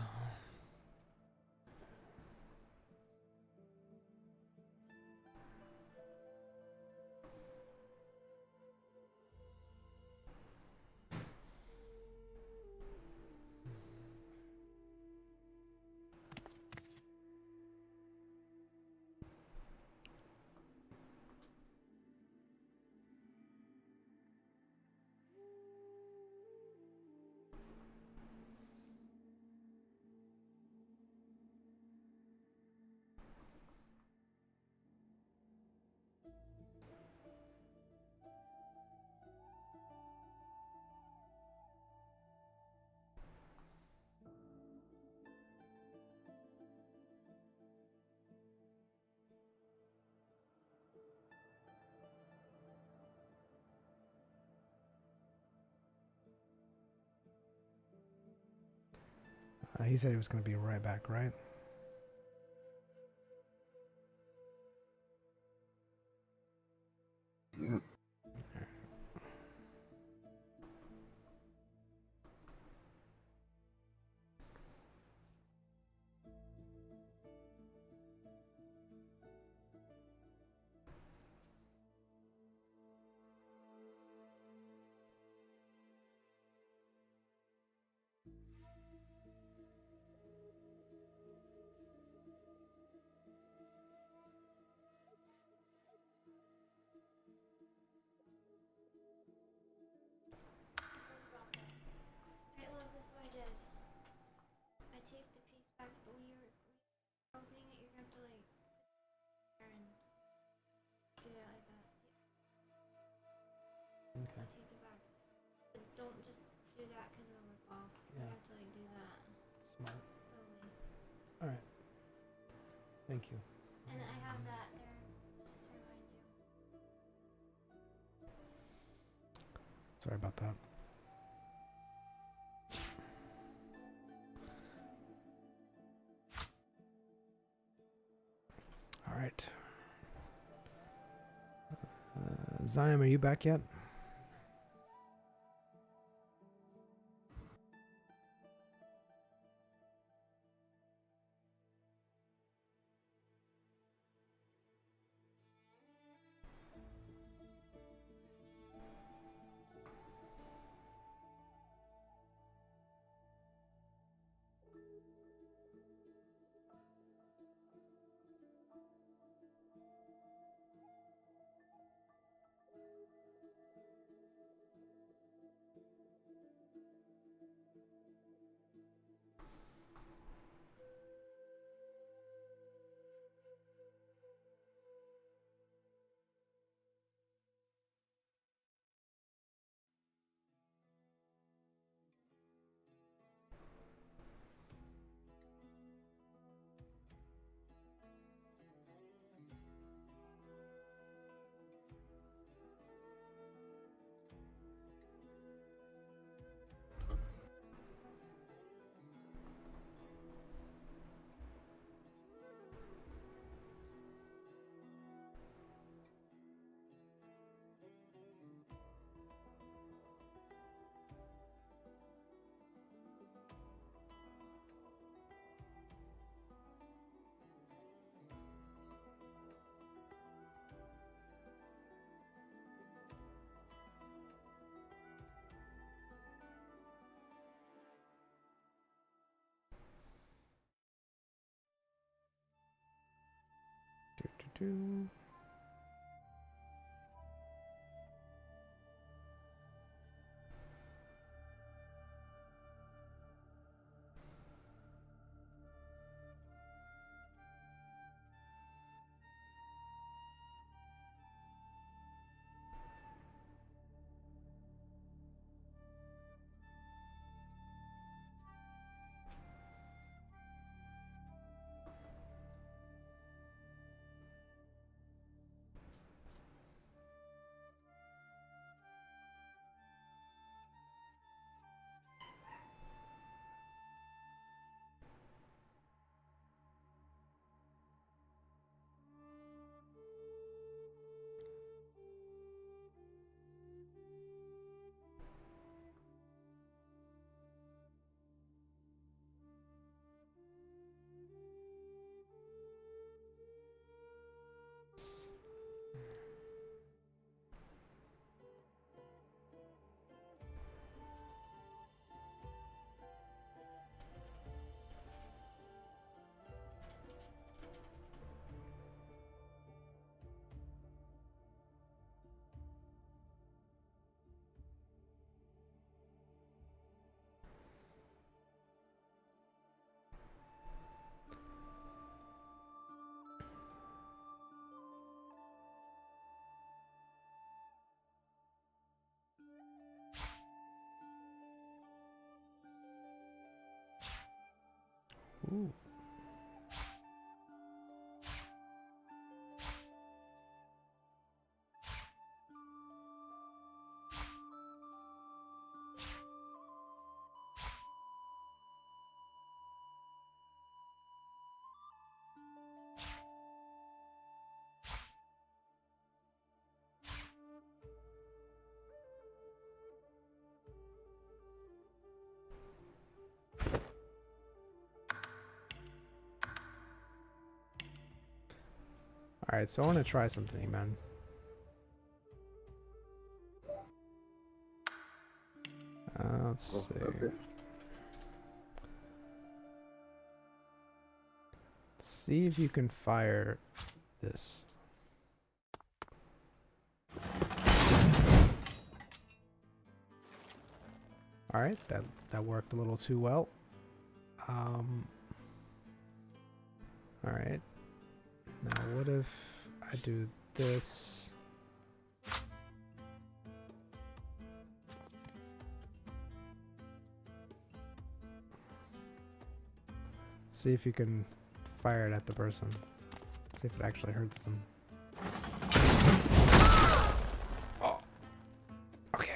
He said he was going to be right back, right? Yeah. Okay. I take it back. But don't just do that because it'll rip off. You Yeah. have to like do that Smart. slowly. All right. Thank you. And I have that there just to remind you. Sorry about that. All right. Zion, are you back yet? Do. Ooh. All right, so I want to try something, man. Let's see. Okay. See if you can fire this. All right, that worked a little too well. All right. Now what if I do this? See if you can fire it at the person. See if it actually hurts them. Oh. Okay.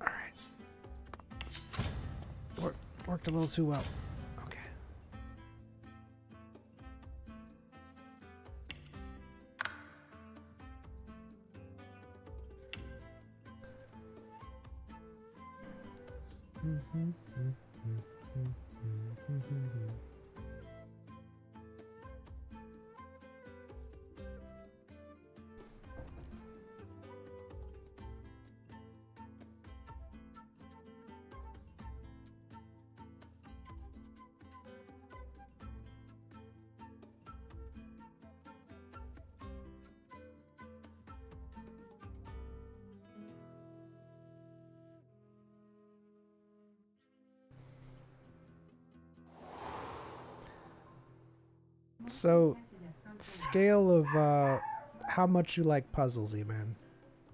Alright. Worked a little too well. Okay. So, scale of how much you like puzzles, E-Man.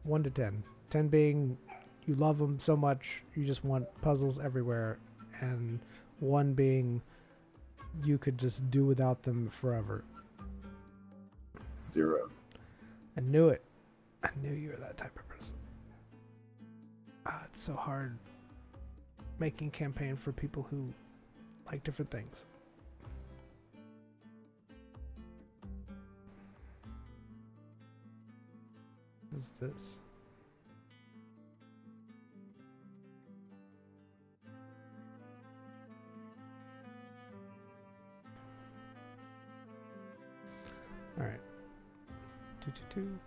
1 to 10. 10 being you love them so much you just want puzzles everywhere, and 1 being you could just do without them forever. 0. I knew it. I knew you were that type of person. It's so hard making campaign for people who like different things. What is this? All right. 222.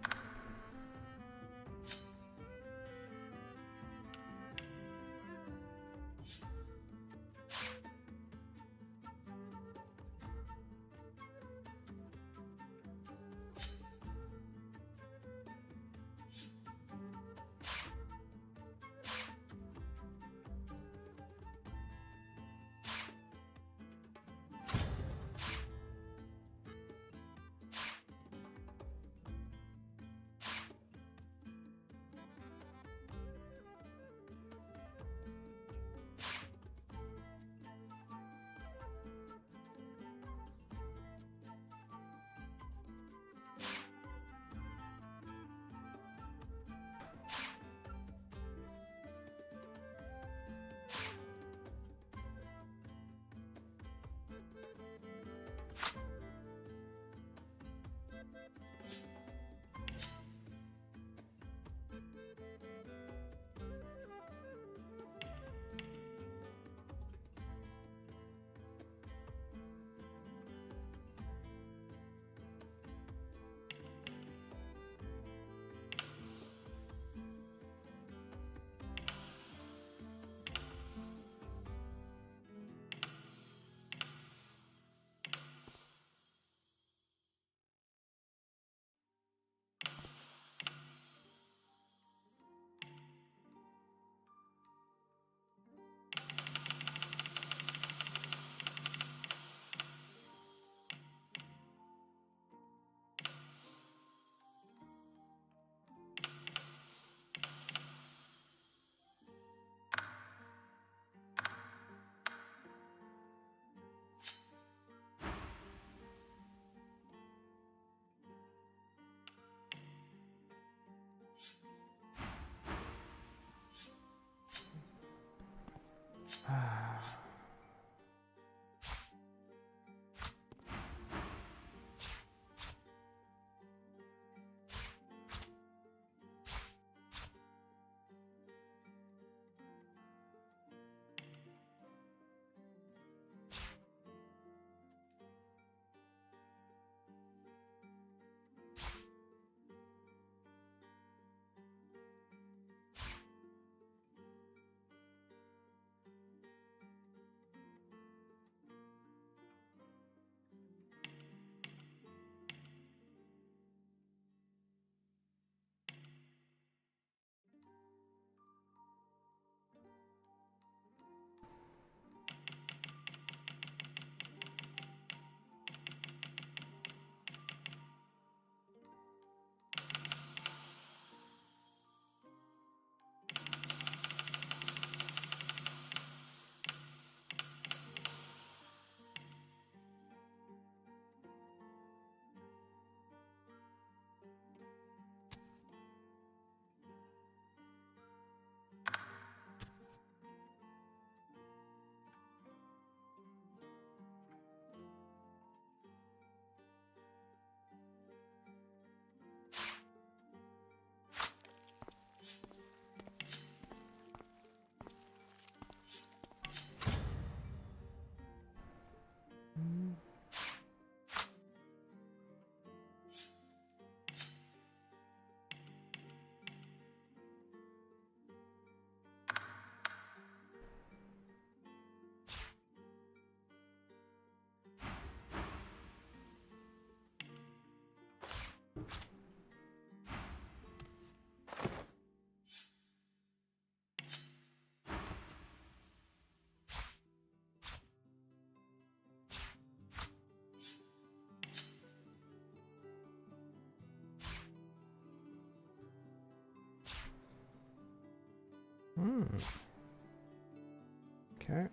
Okay.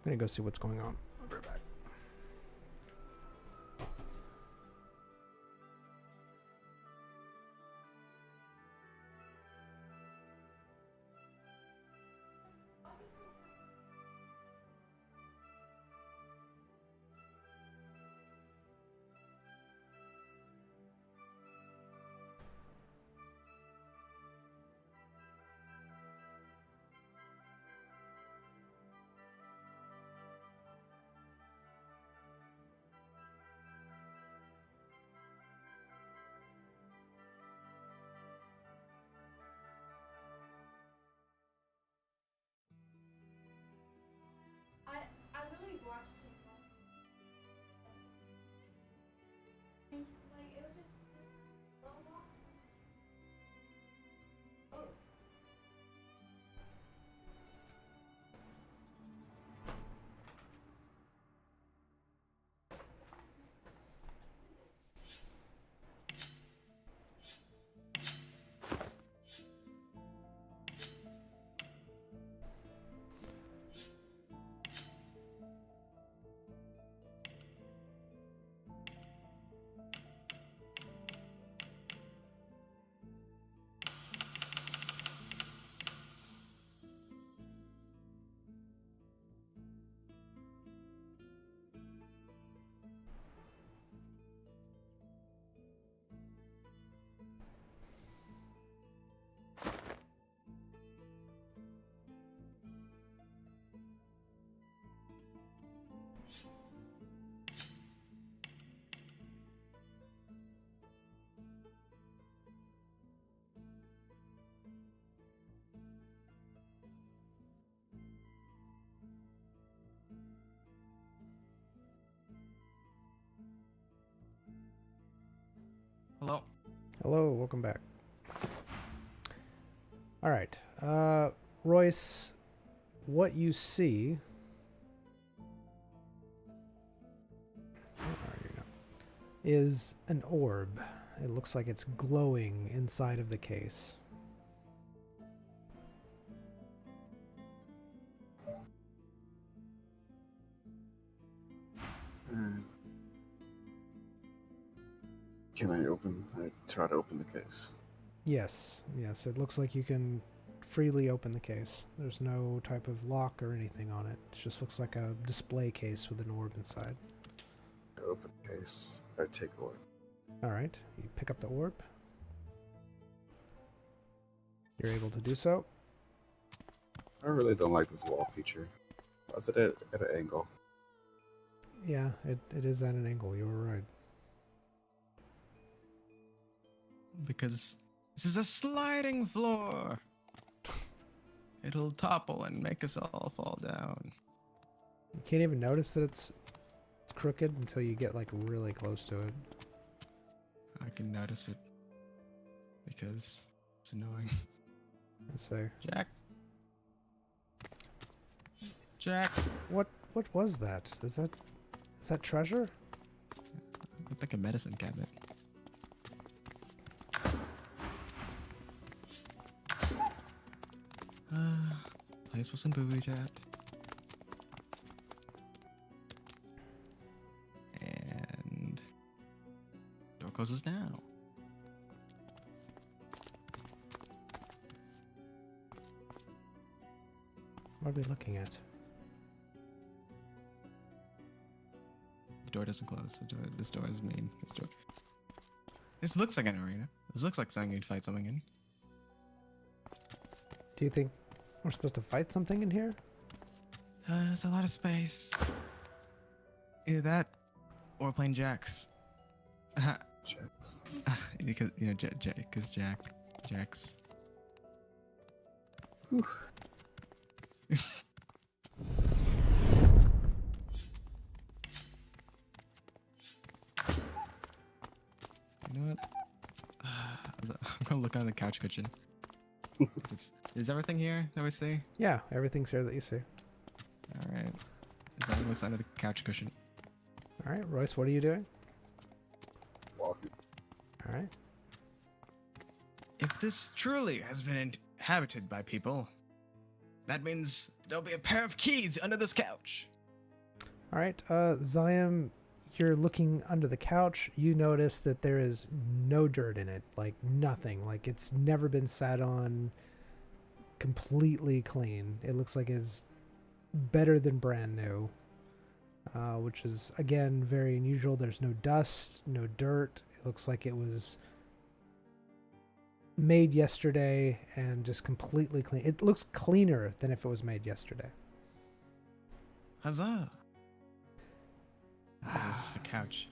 I'm gonna go see what's going on. I'll be right back. I really watched him. Like it was just so long. Oh. Hello. Hello, welcome back. All right, Royce, what you see? Where are you now? Is an orb. It looks like it's glowing inside of the case. Alright. Can I try to open the case? Yes, yes, it looks like you can freely open the case. There's no type of lock or anything on it. It just looks like a display case with an orb inside. I open the case. I take orb. All right, you pick up the orb. You're able to do so. I really don't like this wall feature. Why is it at an angle? Yeah, it is at an angle. You were right. Because this is a sliding floor. It'll topple and make us all fall down. You can't even notice that it's crooked until you get like really close to it. I can notice it because it's annoying. Let's say, Jack. Jack. what was that? Is that treasure? Looked like a medicine cabinet. Place with some booby trapped. And door closes now. What are we looking at? The door doesn't close. This door is main. This door. This looks like an arena. This looks like something you'd fight something in. Do you think we're supposed to fight something in here? There's a lot of space. Either that, or playing jacks. Checks. Because because jacks. Oof. You know what? I'm gonna look on the couch cushion. Is everything here that we see? Yeah, everything's here that you see. All right. That looks under the couch cushion. All right, Royce, what are you doing? Walking. All right. If this truly has been inhabited by people, that means there'll be a pair of keys under this couch. All right, Zion, you're looking under the couch. You notice that there is no dirt in it, like nothing. Like it's never been sat on. Completely clean. It looks like it's better than brand new, which is again very unusual. There's no dust, no dirt. It looks like it was made yesterday and just completely clean. It looks cleaner than if it was made yesterday. Huzzah! This is the couch.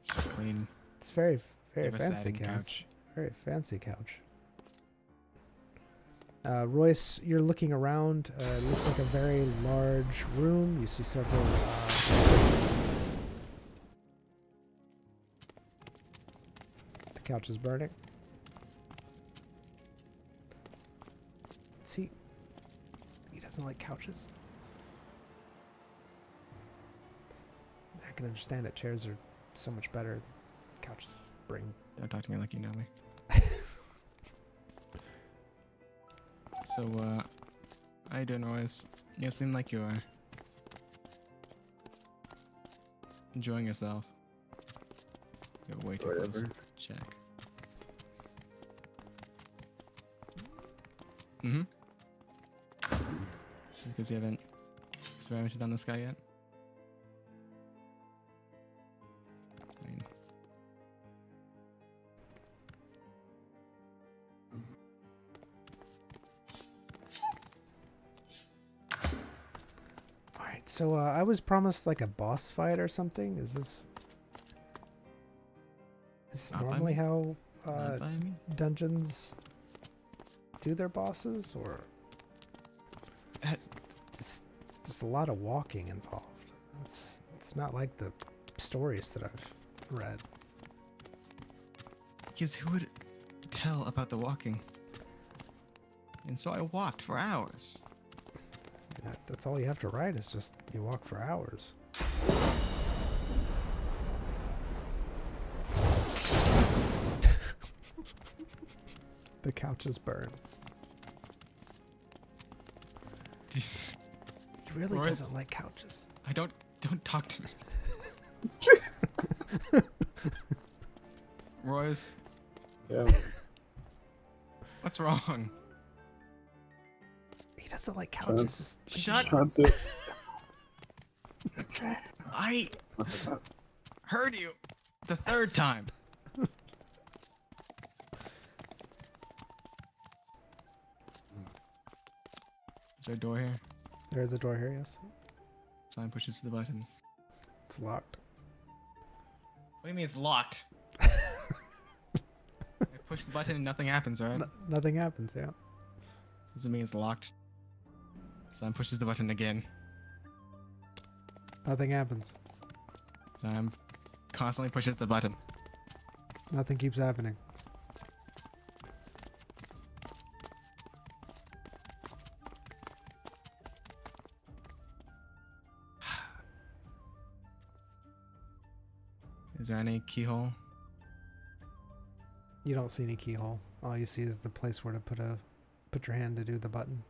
So clean. It's very Give us fancy that couch. Very fancy couch. Royce, you're looking around. It looks like a very large room. You see several. The couch is burning. See, he doesn't like couches. I can understand it. Chairs are so much better. Couches bring. Don't talk to me like you know me. So, how you doing, Royce? You seem like you are enjoying yourself. You're way too close. Whatever. Check. Mm-hmm. Because you haven't experimented on this guy yet? I mean, Alright, so I was promised like a boss fight or something. Is this Not by normally me. how not by me. dungeons do their bosses, or just there's a lot of walking involved? It's not like the stories that I've read. Because who would tell about the walking? And so I walked for hours. That's all you have to write is just you walk for hours. The couches burn. He really Royce? doesn't like couches. I don't talk to me. Royce, Yeah. what's wrong? He doesn't like couches. Just Shut up. Concept. I heard you the third time. Is there a door here? There's a door here, yes. Simon pushes the button. It's locked. What do you mean it's locked? I push the button and nothing happens, right? Nothing happens, yeah. Does it mean it's locked? Simon pushes the button again. Nothing happens. Simon constantly pushes the button. Nothing keeps happening. Is there any keyhole? You don't see any keyhole. All you see is the place where to put your hand to do the button.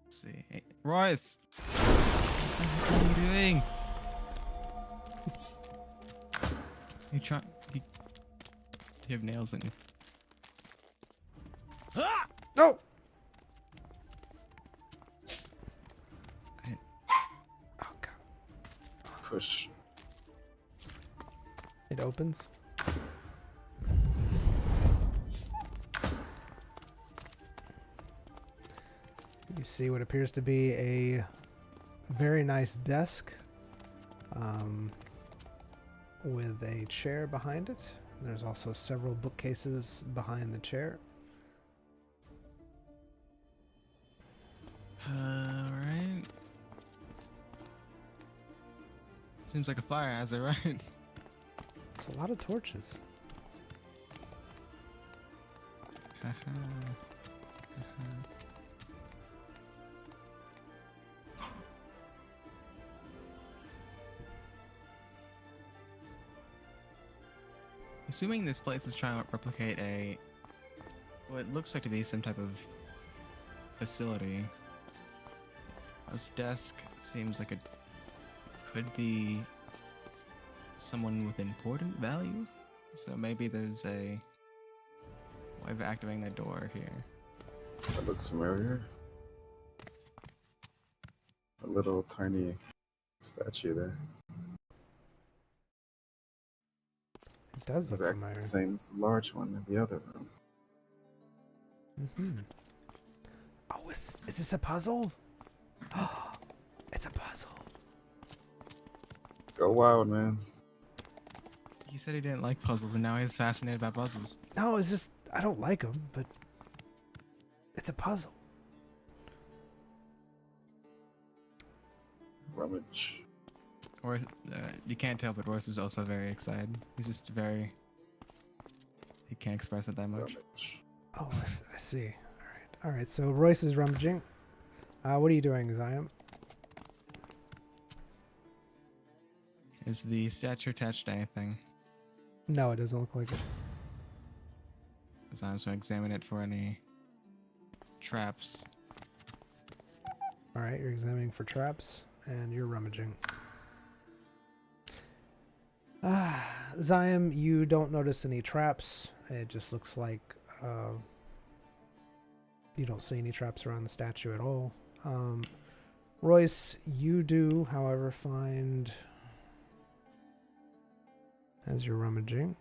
Let's see. Hey, Royce! What are you doing? You try. You have nails in you. No! I- Oh, God. Push. It opens. You see what appears to be a very nice desk with a chair behind it. There's also several bookcases behind the chair. Alright. Seems like a fire hazard, right? It's a lot of torches. Assuming this place is trying to replicate what looks like to be some type of facility. This desk seems like it could be someone with important value. So maybe there's a way of activating that door here. That looks familiar. A little tiny statue there. It does look Exactly familiar. the same as the large one in the other room. Mm-hmm. Oh, is this a puzzle? Oh, it's a puzzle. Go wild, man. He said he didn't like puzzles, and now he's fascinated by puzzles. No, it's just, I don't like them, but it's a puzzle. Rummage. Or you can't tell, but Royce is also very excited. He's just very. He can't express it that much. Rummage. Oh, I see. All right. So Royce is rummaging. What are you doing, Zion? Is the statue attached to anything? No, it doesn't look like it. Because I'm just going to examine it for any traps. All right, you're examining for traps, and you're rummaging. Zion, you don't notice any traps. It just looks like you don't see any traps around the statue at all. Royce, you do, however, find, as you're rummaging,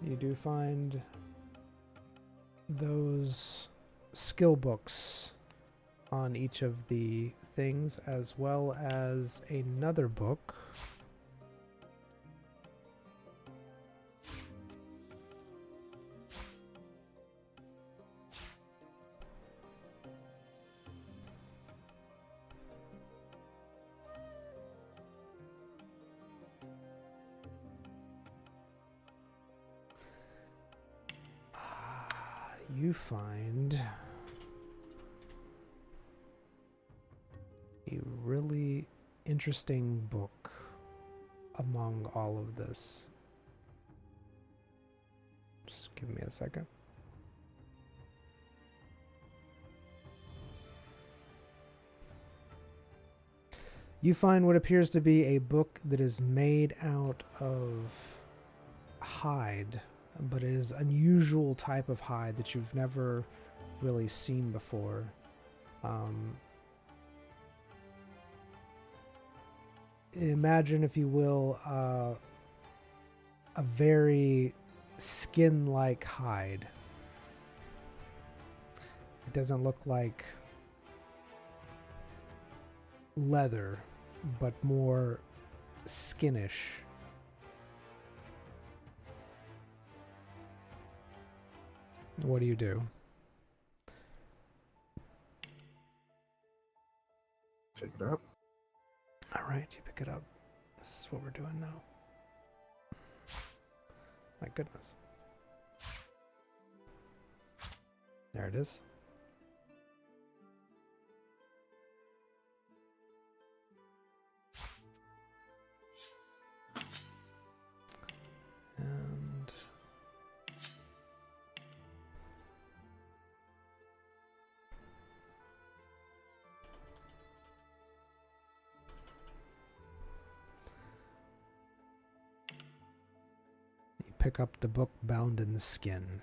you do find those skill books on each of the things, as well as another book. You find a really interesting book among all of this. Just give me a second. You find what appears to be a book that is made out of hide, but it is unusual type of hide that you've never really seen before. Imagine, if you will, a very skin-like hide. It doesn't look like leather, but more skinish. What do you do? Pick it up. All right, you pick it up. This is what we're doing now. My goodness. There it is. And you pick up the book bound in the skin.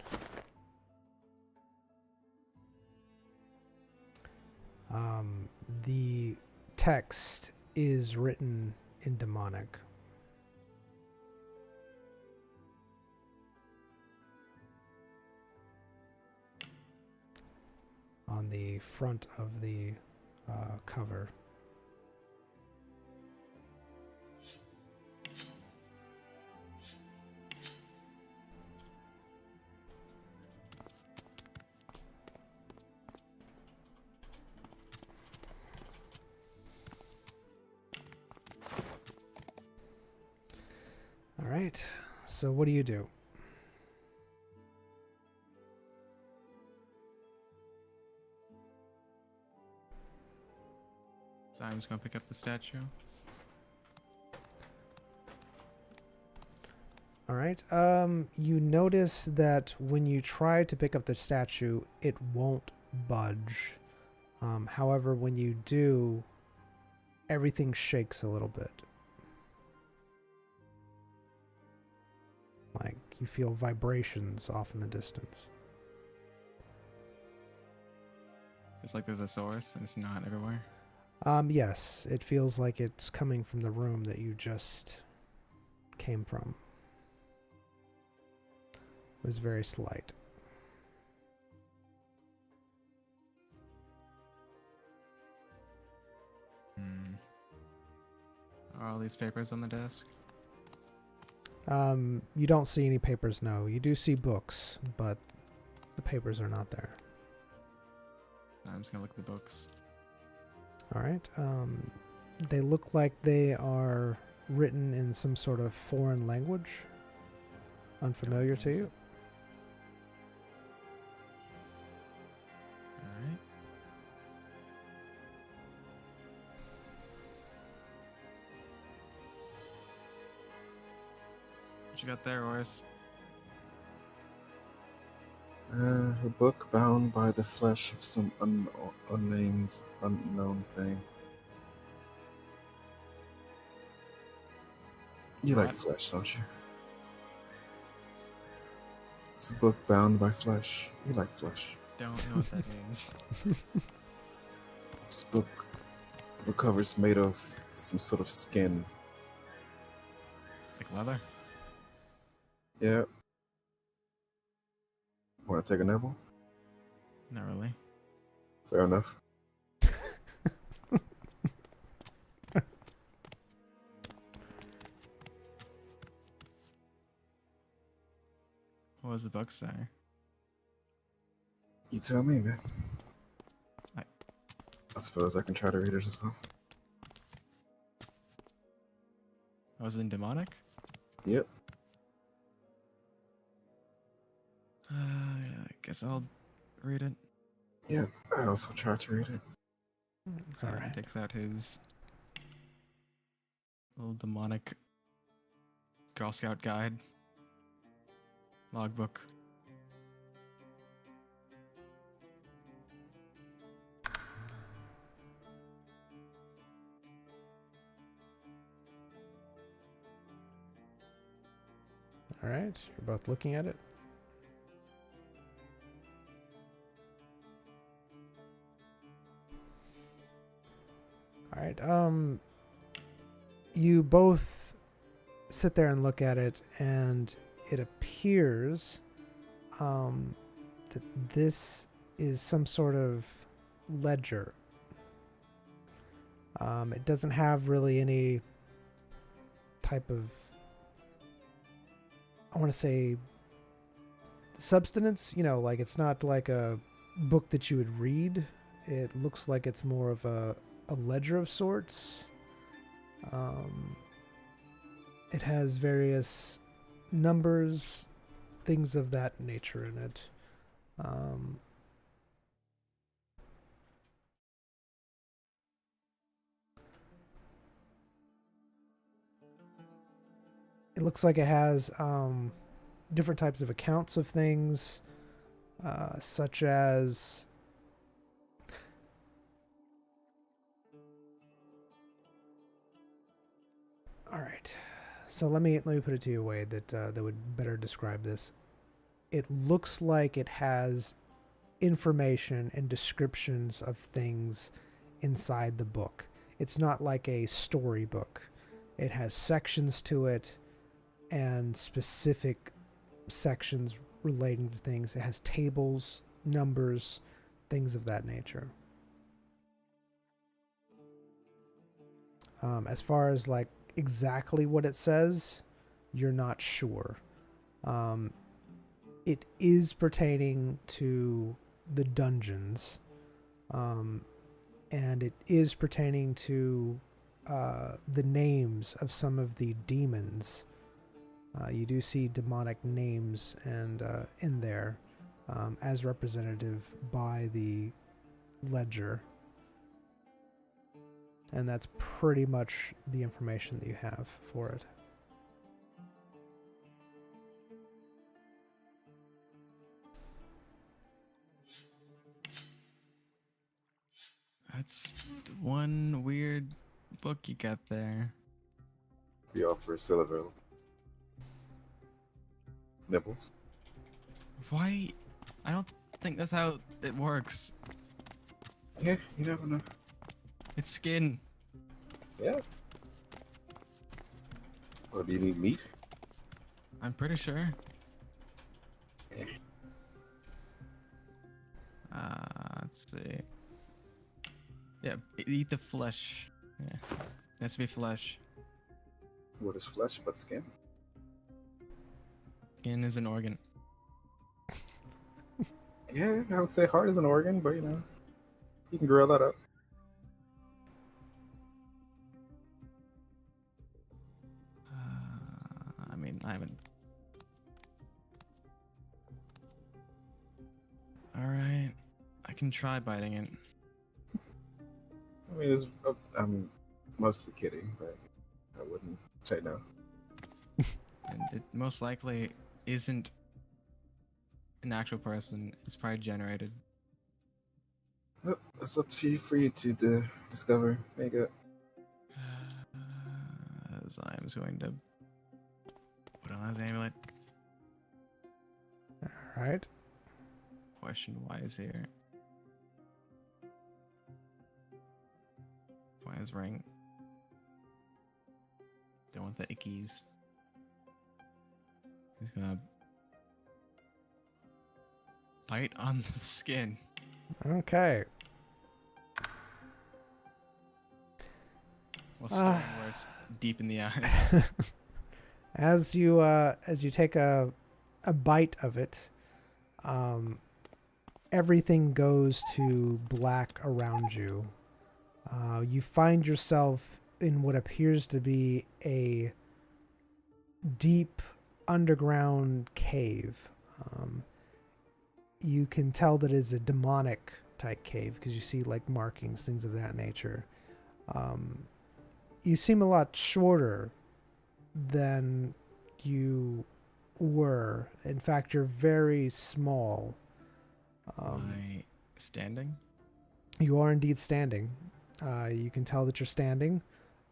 The text is written in demonic. On the front of the cover. All right, so what do you do? So I'm just gonna pick up the statue. All right. You notice that when you try to pick up the statue, it won't budge. However, when you do, everything shakes a little bit. Like you feel vibrations off in the distance. It's like there's a source and it's not everywhere. Yes, it feels like it's coming from the room that you just came from. It was very slight. Are all these papers on the desk? You don't see any papers, no. You do see books, but the papers are not there. I'm just gonna look at the books. All right. They look like they are written in some sort of foreign language. Unfamiliar to you? Alright. What you got there, Oris? A book bound by the flesh of some unknown thing. You like What? flesh, don't you? It's a book bound by flesh. You like flesh. Don't know what that means. This book, the cover's made of some sort of skin. Like leather? Yeah. Want to take a nibble? Not really. Fair enough. What does the book say? You tell me, man. I- I suppose I can try to read it as well. Was it in demonic? Yep. Yeah, I guess I'll read it. Yep. I also tried to read it. So Alright. he takes out his little demonic Girl Scout guide logbook. All right. You're both looking at it. All right. You both sit there and look at it, and it appears that this is some sort of ledger. It doesn't have really any type of, I want to say, substance. You know, like it's not like a book that you would read. It looks like it's more of a ledger of sorts. It has various numbers, things of that nature in it. It looks like it has different types of accounts of things, such as all right. So let me put it to you a way that would better describe this. It looks like it has information and descriptions of things inside the book. It's not like a storybook. It has sections to it and specific sections relating to things. It has tables, numbers, things of that nature. As far as like exactly what it says, you're not sure. It is pertaining to the dungeons, and it is pertaining to the names of some of the demons. You do see demonic names and in there as representative by the ledger. And that's pretty much the information that you have for it. That's one weird book you got there. The offer is still available. Nibbles. Why? I don't think that's how it works. Yeah, you never know. It's skin. Yeah. Or do you need meat? I'm pretty sure. Yeah. Let's see. Yeah, eat the flesh. Yeah, it has to be flesh. What is flesh but skin? Skin is an organ. Yeah, I would say heart is an organ, but you know, you can grill that up. I mean, I haven't. Alright, I can try biting it. I mean, I'm mostly kidding, but I wouldn't say no. And it most likely isn't an actual person. It's probably generated. Well, it's up to you for you to discover. Make it. As I'm going to put on his amulet. All right. Question why is here? Why is ring? Don't want the ickies. He's gonna bite on the skin. Okay. Well, staring worse deep in the eyes. As you take a bite of it, everything goes to black around you. You find yourself in what appears to be a deep underground cave. You can tell that it is a demonic type cave because you see like markings, things of that nature. You seem a lot shorter than you were. In fact, you're very small. Am I standing? You are indeed standing. You can tell that you're standing.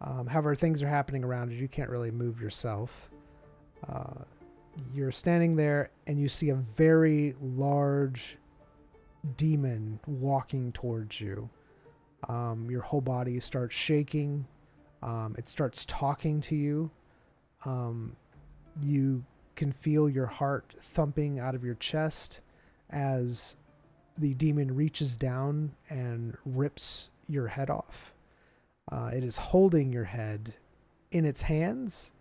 However, things are happening around you. You can't really move yourself. You're standing there and you see a very large demon walking towards you. Your whole body starts shaking. It starts talking to you. You can feel your heart thumping out of your chest as the demon reaches down and rips your head off. It is holding your head in its hands,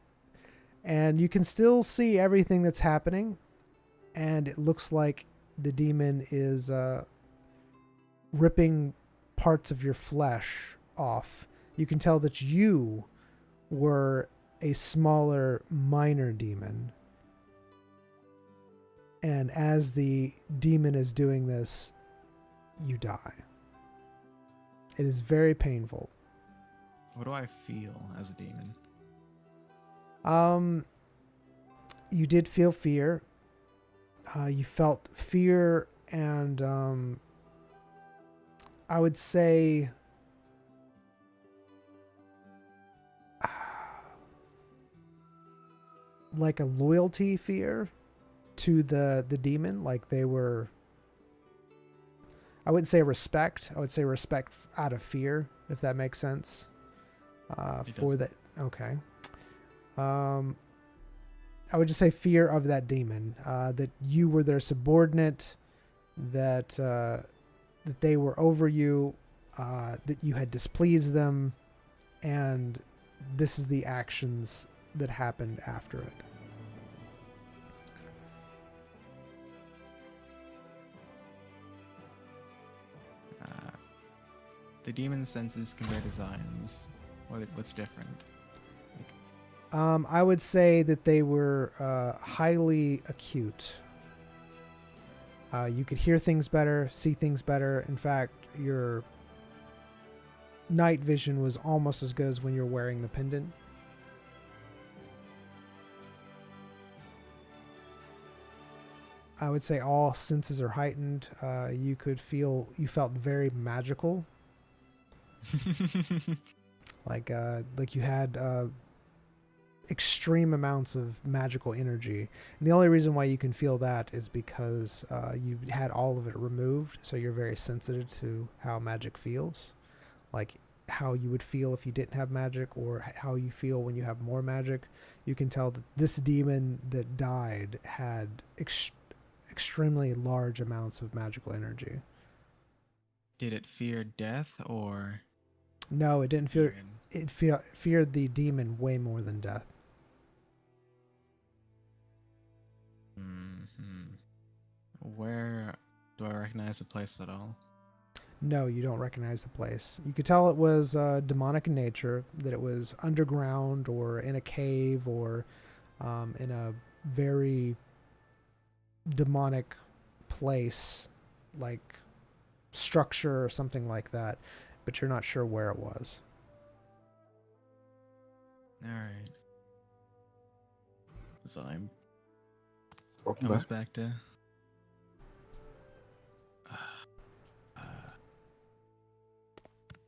and you can still see everything that's happening. And it looks like the demon is ripping parts of your flesh off. You can tell that you were a smaller, minor demon. And as the demon is doing this, you die. It is very painful. What do I feel as a demon? You did feel fear. You felt fear and I would say like a loyalty fear to the demon. Like they were, I wouldn't say respect. I would say respect out of fear, if that makes sense. For that. Okay. I would just say fear of that demon, that you were their subordinate, that that they were over you, that you had displeased them, and this is the actions that happened after it. The demon's senses convey desires. What's different? I would say that they were highly acute. You could hear things better, see things better. In fact, your night vision was almost as good as when you're wearing the pendant. I would say all senses are heightened. You felt very magical. like you had extreme amounts of magical energy. And the only reason why you can feel that is because you had all of it removed, so you're very sensitive to how magic feels. Like how you would feel if you didn't have magic, or how you feel when you have more magic. You can tell that this demon that died had extremely large amounts of magical energy. Did it fear death or? No, it didn't fear. demon? It feared the demon way more than death. Where do I recognize the place at all? No, you don't recognize the place. You could tell it was demonic in nature, that it was underground or in a cave or in a very demonic place, like structure or something like that, but you're not sure where it was. Alright. So I'm Welcome comes back. back to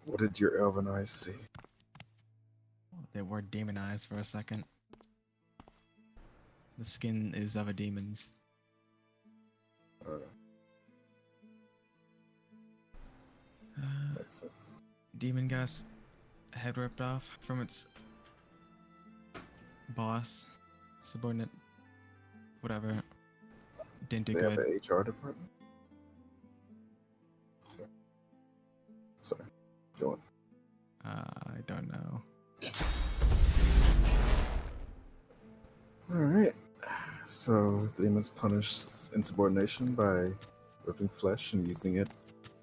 What did your elven eyes see? they were demonized for a second. The skin is of a demon's. Makes sense. Demon got its head ripped off from its boss, subordinate, whatever. Didn't do They have good. an HR department? Sorry. Go on. I don't know. Alright. So they must punish insubordination by ripping flesh and using it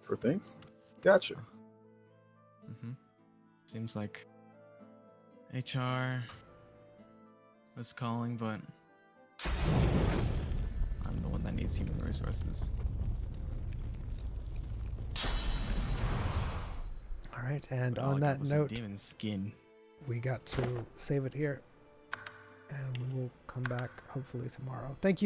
for things? Gotcha. Seems like HR was calling, but I'm the one that needs human resources. All right, and But all on I got that was a note, demon skin. we got to save it here, and we will come back hopefully tomorrow. Thank you.